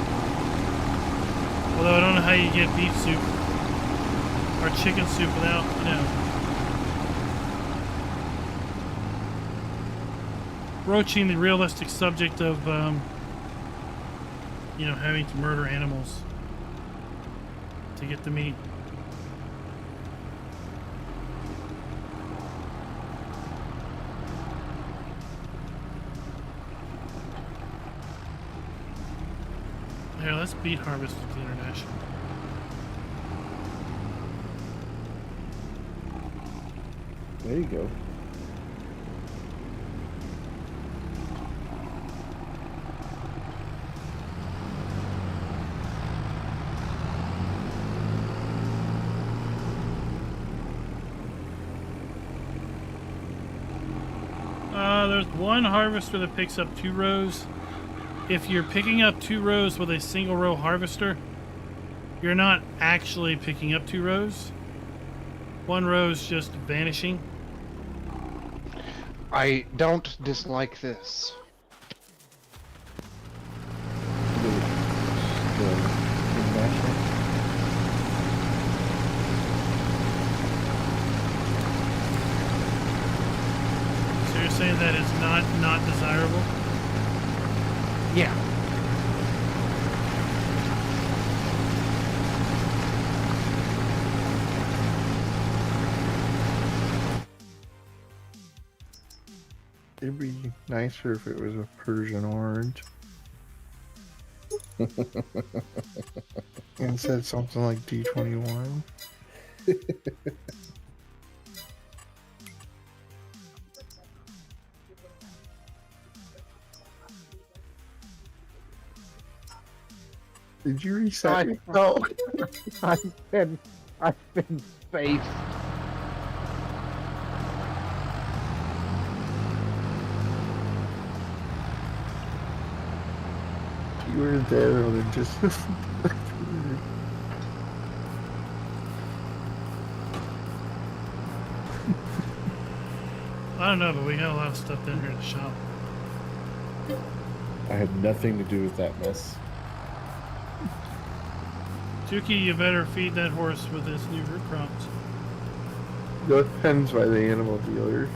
Although I don't know how you get beef soup or chicken soup without, you know, broaching the realistic subject of, you know, having to murder animals to get the meat. Here, let's beet harvest with the International. there you go. There's one harvester that picks up 2 rows. If you're picking up 2 rows with a single row harvester, you're not actually picking up 2 rows. 1 row is just vanishing. I don't dislike this. So you're saying that it's not desirable? Yeah. It'd be nicer if it was a Persian orange. And said something like D21. Did you reset me? No. I've been faced. You were there and just. I don't know, but we got a lot of stuff down here at the shop. I had nothing to do with that mess. Tuki, you better feed that horse with this new root crops. Depends by the animal dealer.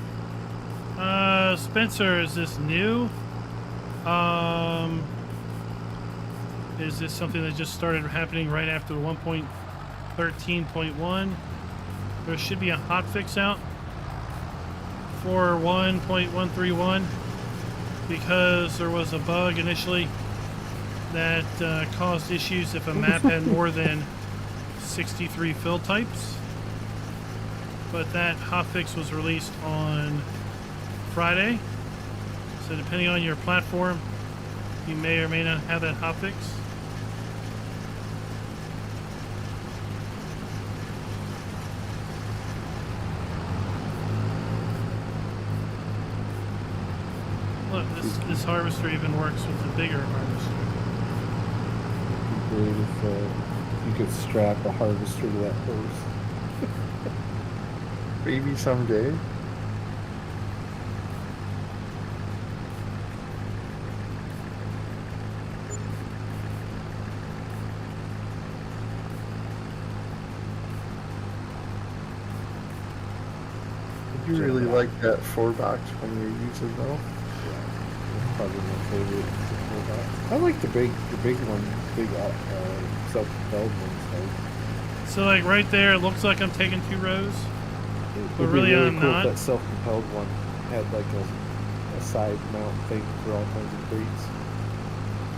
Spencer, is this new? Is this something that just started happening right after 1.13.1? There should be a hotfix out for 1.131 because there was a bug initially that caused issues if a map had more than 63 fill types. But that hotfix was released on Friday. So depending on your platform, you may or may not have that hotfix. Look, this harvester even works with the bigger harvester. It'd be great if you could strap a harvester to that horse. Maybe someday. I do really like that 4-box when you're using though. Probably my favorite. I like the big one, big self-propelled ones. So like right there, it looks like I'm taking 2 rows. It'd But be really I'm cool not. if that self-propelled one had like a side mount thing for all kinds of crates.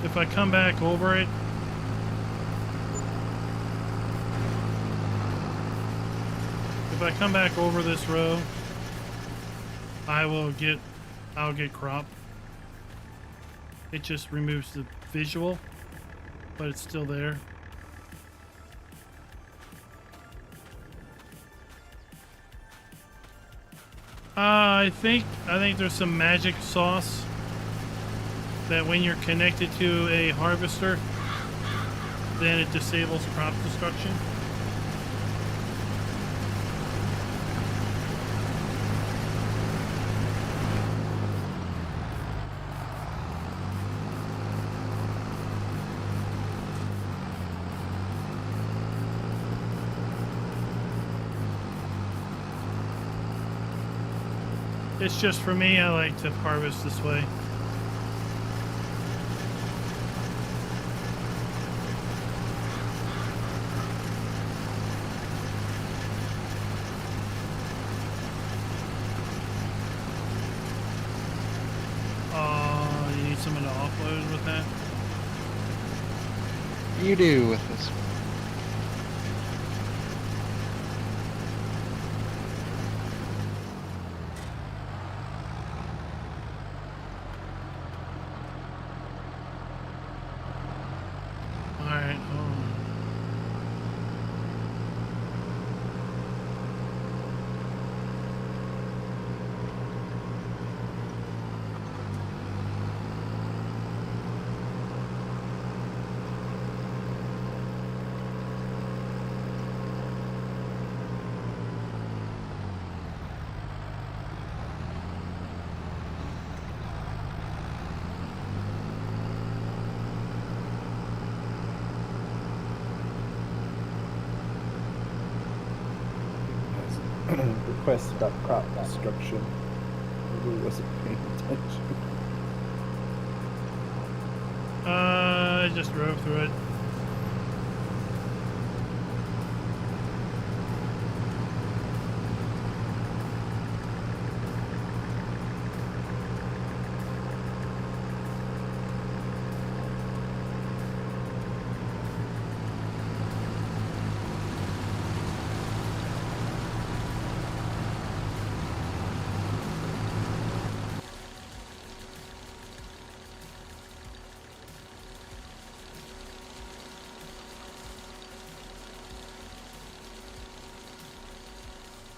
If I come back over it, if I come back over this row, I'll get crop. It just removes the visual, but it's still there. I think there's some magic sauce that when you're connected to a harvester, then it disables crop destruction. It's just for me, I like to harvest this way. Oh, you need someone to offload with that? You do with this one. Alright, hold on. request about crop destruction. I really wasn't paying attention. I just drove through it.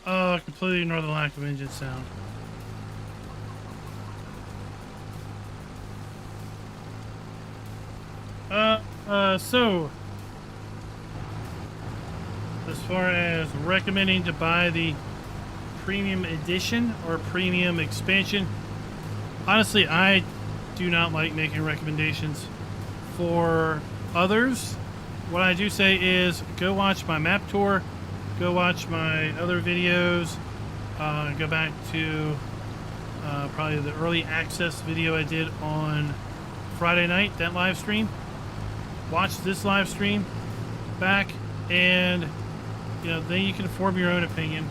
Oh, I completely ignore the lack of engine sound. So as far as recommending to buy the premium edition or premium expansion, honestly, I do not like making recommendations for others. What I do say is go watch my map tour, go watch my other videos, go back to probably the early access video I did on Friday night, that live stream. Watch this live stream back, and you know, then you can form your own opinion.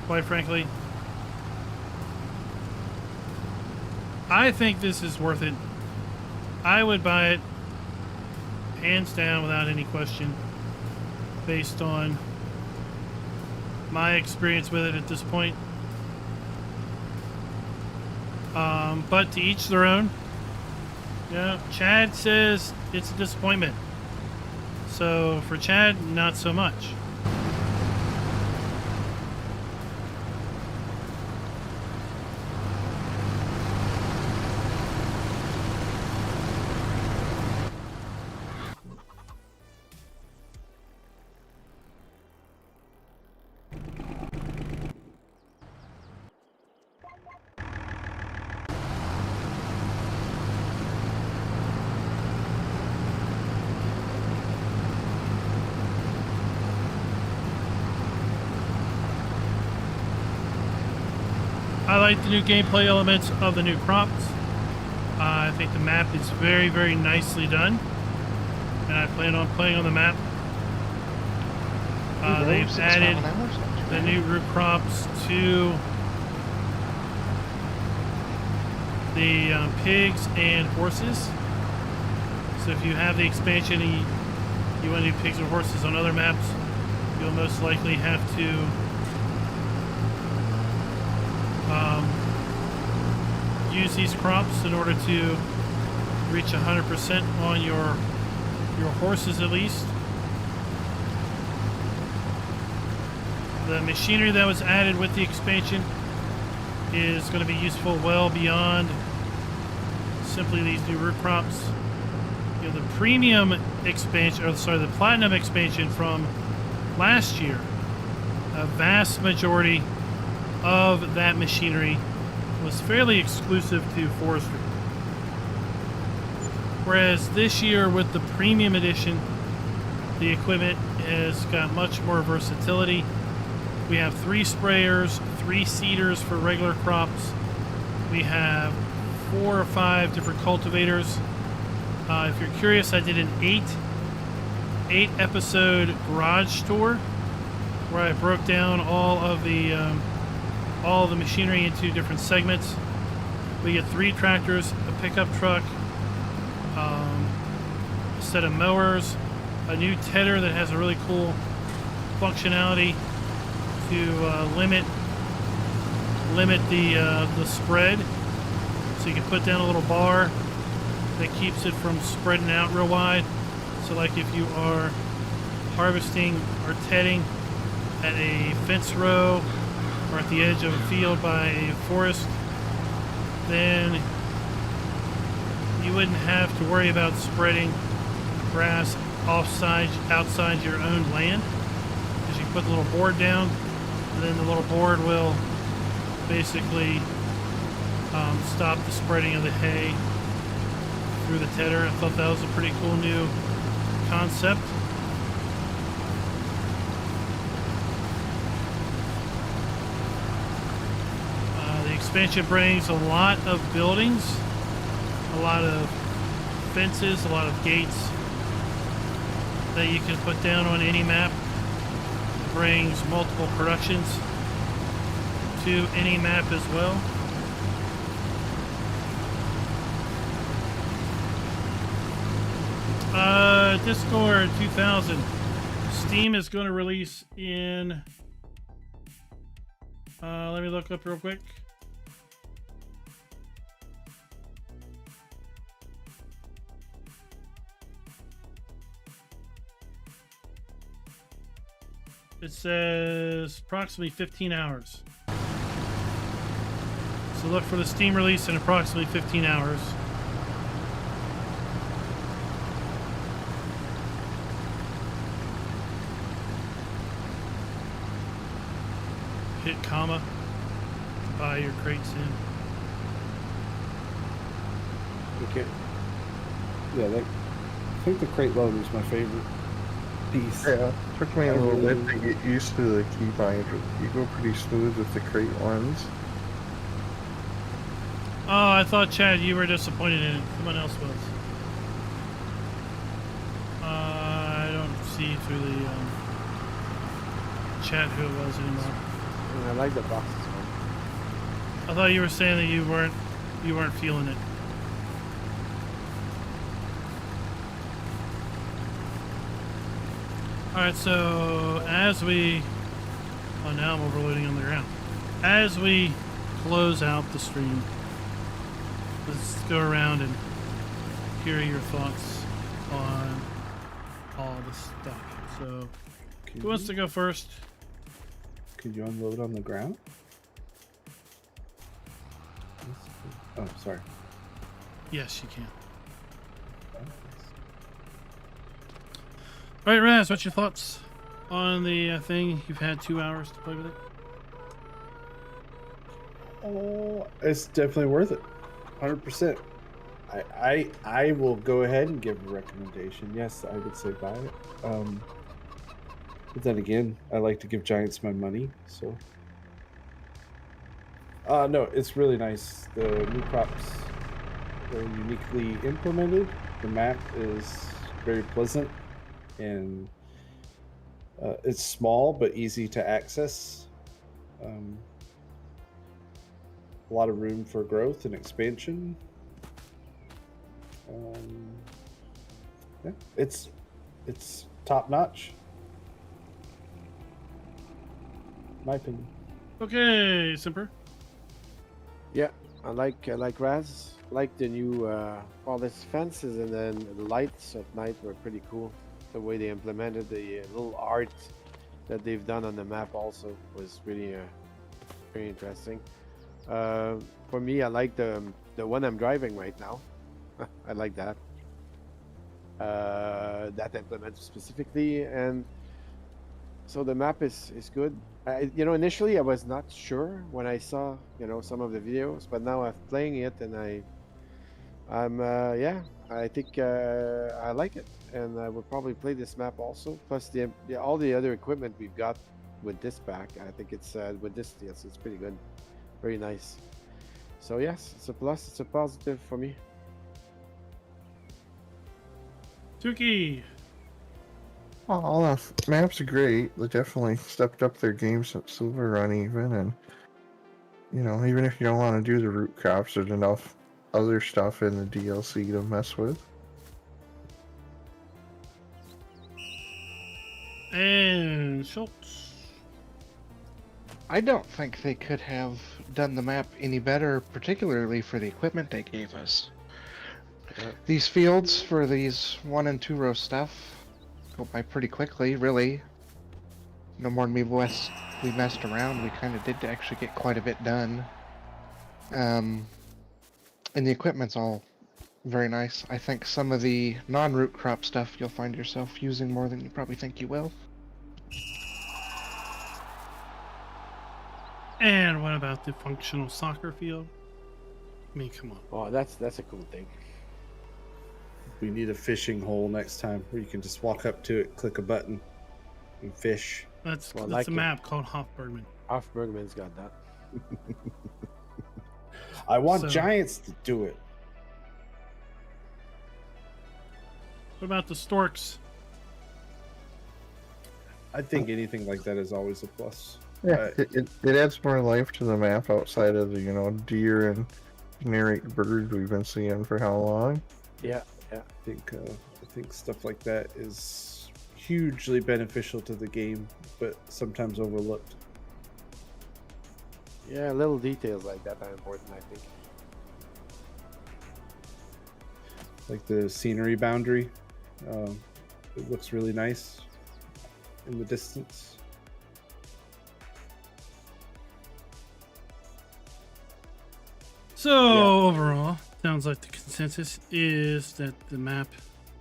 Quite frankly, I think this is worth it. I would buy it hands down without any question, based on my experience with it at this point. But to each their own. You know, Chad says it's a disappointment. So for Chad, not so much. I like the new gameplay elements of the new crops. I think the map is very, very nicely done, and I plan on playing on the map. They've added the new root crops to the pigs and horses. So if you have the expansion and you want to do pigs and horses on other maps, you'll most likely have to use these crops in order to reach 100% on your horses at least. The machinery that was added with the expansion is going to be useful well beyond simply these new root crops. You know, the premium expansion, or sorry, the platinum expansion from last year, a vast majority of that machinery was fairly exclusive to forestry. Whereas this year with the premium edition, the equipment has got much more versatility. We have 3 sprayers, 3 seeders for regular crops. We have 4 or 5 different cultivators. If you're curious, I did an 8 episode garage tour where I broke down all of the machinery into different segments. We get 3 tractors, a pickup truck, a set of mowers, a new tedder that has a really cool functionality to limit the spread. So you can put down a little bar that keeps it from spreading out real wide. So like if you are harvesting or tedding at a fence row or at the edge of a field by a forest, then you wouldn't have to worry about spreading grass outside your own land, because you put the little board down, and then the little board will basically stop the spreading of the hay through the tedder. I thought that was a pretty cool new concept. expansion brings a lot of buildings, a lot of fences, a lot of gates that you can put down on any map. It brings multiple productions to any map as well. Discord 2000. Steam is going to release in... let me look up real quick. It says approximately 15 hours. So look for the Steam release in approximately 15 hours. Hit comma to buy your crates in. Okay. Yeah, I think the crate loader is my favorite piece. Yeah, took me a little bit to get used to the keybind. You go pretty smooth with the crate ones. Oh, I thought, Chad, you were disappointed in it. Someone else was. I don't see through the chat who it was anymore. I like the boxes. I thought you were saying that you weren't feeling it. Alright, so as we... Oh, now I'm overloading on the ground. As we close out the stream, let's go around and hear your thoughts on all the stuff. So, who wants to go first? Could you unload on the ground? Oh, sorry. Yes, you can. All right, Raz, what's your thoughts on the thing? You've had 2 hours to play with it. Oh, it's definitely worth it. 100%. I will go ahead and give a recommendation. Yes, I would say buy it. But then again, I like to give giants my money, so. No, it's really nice. The new crops are uniquely implemented. The map is very pleasant, and it's small but easy to access. A lot of room for growth and expansion. Yeah, it's top notch. My opinion. Okay, Simper. Yeah, I like Raz. I like the new all these fences, and then the lights at night were pretty cool. The way they implemented the little art that they've done on the map also was really very interesting. For me, I like the one I'm driving right now. I like that. That implemented specifically, and so the map is good. Initially I was not sure when I saw some of the videos, but now I'm playing it, and I think I like it, and I will probably play this map also. Plus all the other equipment we've got with this pack, I think it's with this DLC, it's pretty good, very nice. So yes, it's a plus. It's a positive for me. Tuki. Oh, the maps are great. They definitely stepped up their game since Silver Run even, and even if you don't want to do the root crops, there's enough other stuff in the DLC to mess with. And Schultz. I don't think they could have done the map any better, particularly for the equipment they gave us. These fields for these 1 and 2 row stuff go by pretty quickly, really. No more than we messed around. We kind of did actually get quite a bit done. And the equipment's all very nice. I think some of the non-root crop stuff you'll find yourself using more than you probably think you will. And what about the functional soccer field? I mean, come on. Oh, that's a cool thing. We need a fishing hole next time where you can just walk up to it, click a button, and fish. That's Well, a map called Hofbergman. Hofbergman's got that. I want So- giants to do it. What about the storks? I think anything like that is always a plus. Yeah, it adds more life to the map outside of the, deer and generic birds we've been seeing for how long. Yeah. I think stuff like that is hugely beneficial to the game, but sometimes overlooked. Yeah, little details like that are important, I think. Like the scenery boundary, it looks really nice in the distance. So overall, sounds like the consensus is that the map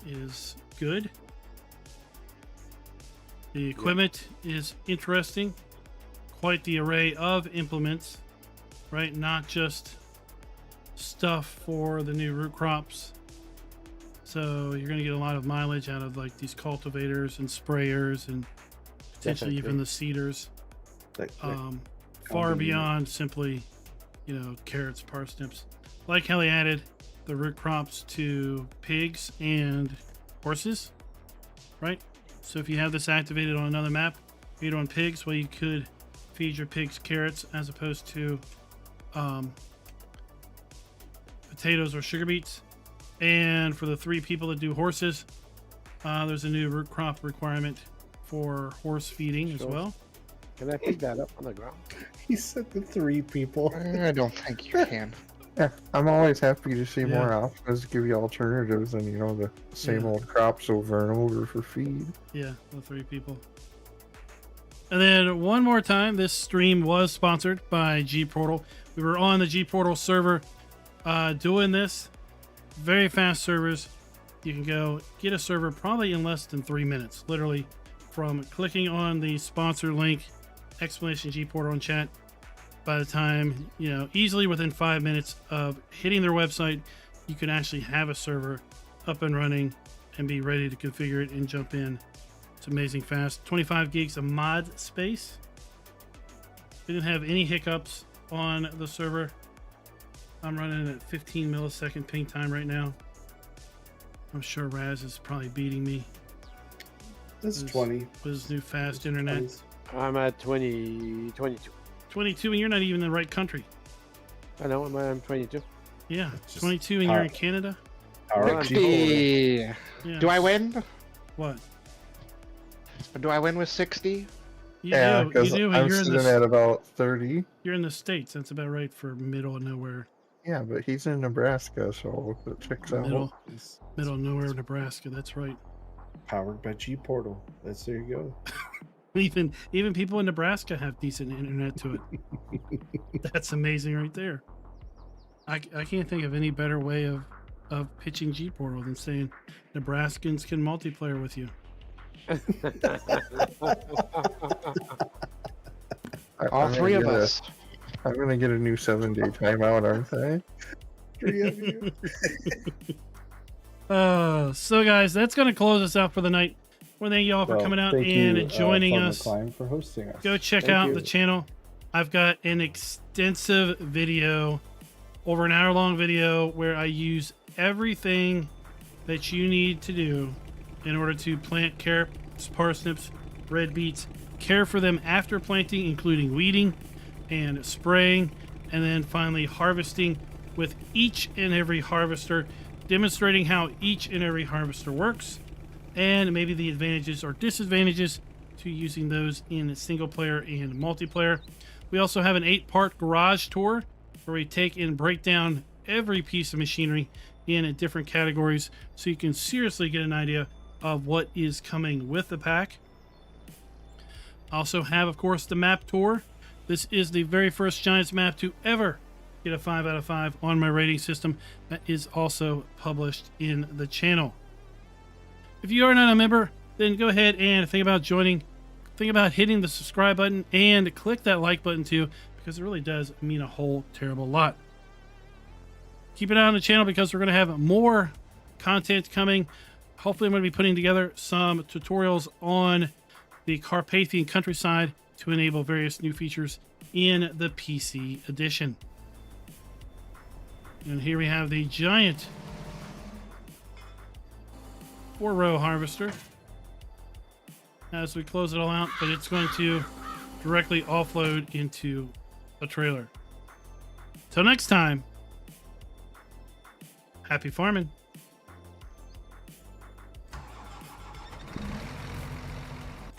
is good. The equipment is interesting. Quite the array of implements, right? Not just stuff for the new root crops. So you're going to get a lot of mileage out of like these cultivators and sprayers and potentially even the seeders. Far beyond simply, carrots, parsnips. Like how they added the root crops to pigs and horses, right? So if you have this activated on another map, feed on pigs, well, you could feed your pigs carrots as opposed to potatoes or sugar beets. And for the 3 people that do horses, there's a new root crop requirement for horse feeding as well. Can I pick that up on the ground? He said the 3 people. I don't think you can. Yeah, I'm always happy to see Yeah. more options to give you alternatives than, the same old crops over and over for feed. Yeah, the 3 people. And then one more time, this stream was sponsored by GPortal. We were on the GPortal server doing this. Very fast servers. You can go get a server probably in less than 3 minutes. Literally from clicking on the sponsor link, explanation GPortal in chat. By the time, easily within 5 minutes of hitting their website, you can actually have a server up and running and be ready to configure it and jump in. It's amazing fast. 25 gigs of mod space. We didn't have any hiccups on the server. I'm running at 15 millisecond ping time right now. I'm sure Raz is probably beating me. That's with 20. with his new fast internet. 20s. I'm at 22. 22 and you're not even in the right country. I know, I'm 22. Yeah, Just 22 and you're in Canada. Power Well, of I'm GPortal. Yeah. Do I win? What? Do I win with 60? You Yeah, do. You because do. And I'm you're in sitting the at about 30. you're in the States. That's about right for middle of nowhere. Yeah, but he's in Nebraska, so it checks out. Middle of nowhere, Nebraska. That's right. Powered by GPortal. There you go. Even people in Nebraska have decent internet to it. That's amazing right there. I can't think of any better way of pitching GPortal than saying Nebraskans can multiplayer with you. All 3 of us. I'm gonna get a new 7-day timeout, aren't I? 3 of you. So guys, that's going to close us out for the night. Well, thank you all for Well, coming out thank and you, joining us. FARMER-KLEIN, for hosting us. Go check Thank out you. the channel. I've got an extensive video, over an hour-long video, where I use everything that you need to do in order to plant carrots, parsnips, red beets, care for them after planting, including weeding and spraying, and then finally harvesting with each and every harvester, demonstrating how each and every harvester works, and maybe the advantages or disadvantages to using those in single player and multiplayer. We also have an 8-part garage tour where we take and break down every piece of machinery in different categories so you can seriously get an idea of what is coming with the pack. Also have, of course, the map tour. This is the very first Giants map to ever get a 5 out of 5 on my rating system. That is also published in the channel. If you are not a member, then go ahead and think about joining. Think about hitting the subscribe button and click that like button too, because it really does mean a whole terrible lot. Keep an eye on the channel because we're going to have more content coming. Hopefully I'm going to be putting together some tutorials on the Carpathian countryside to enable various new features in the PC edition. And here we have the giant 4-row harvester as we close it all out, but it's going to directly offload into a trailer. Till next time, happy farming.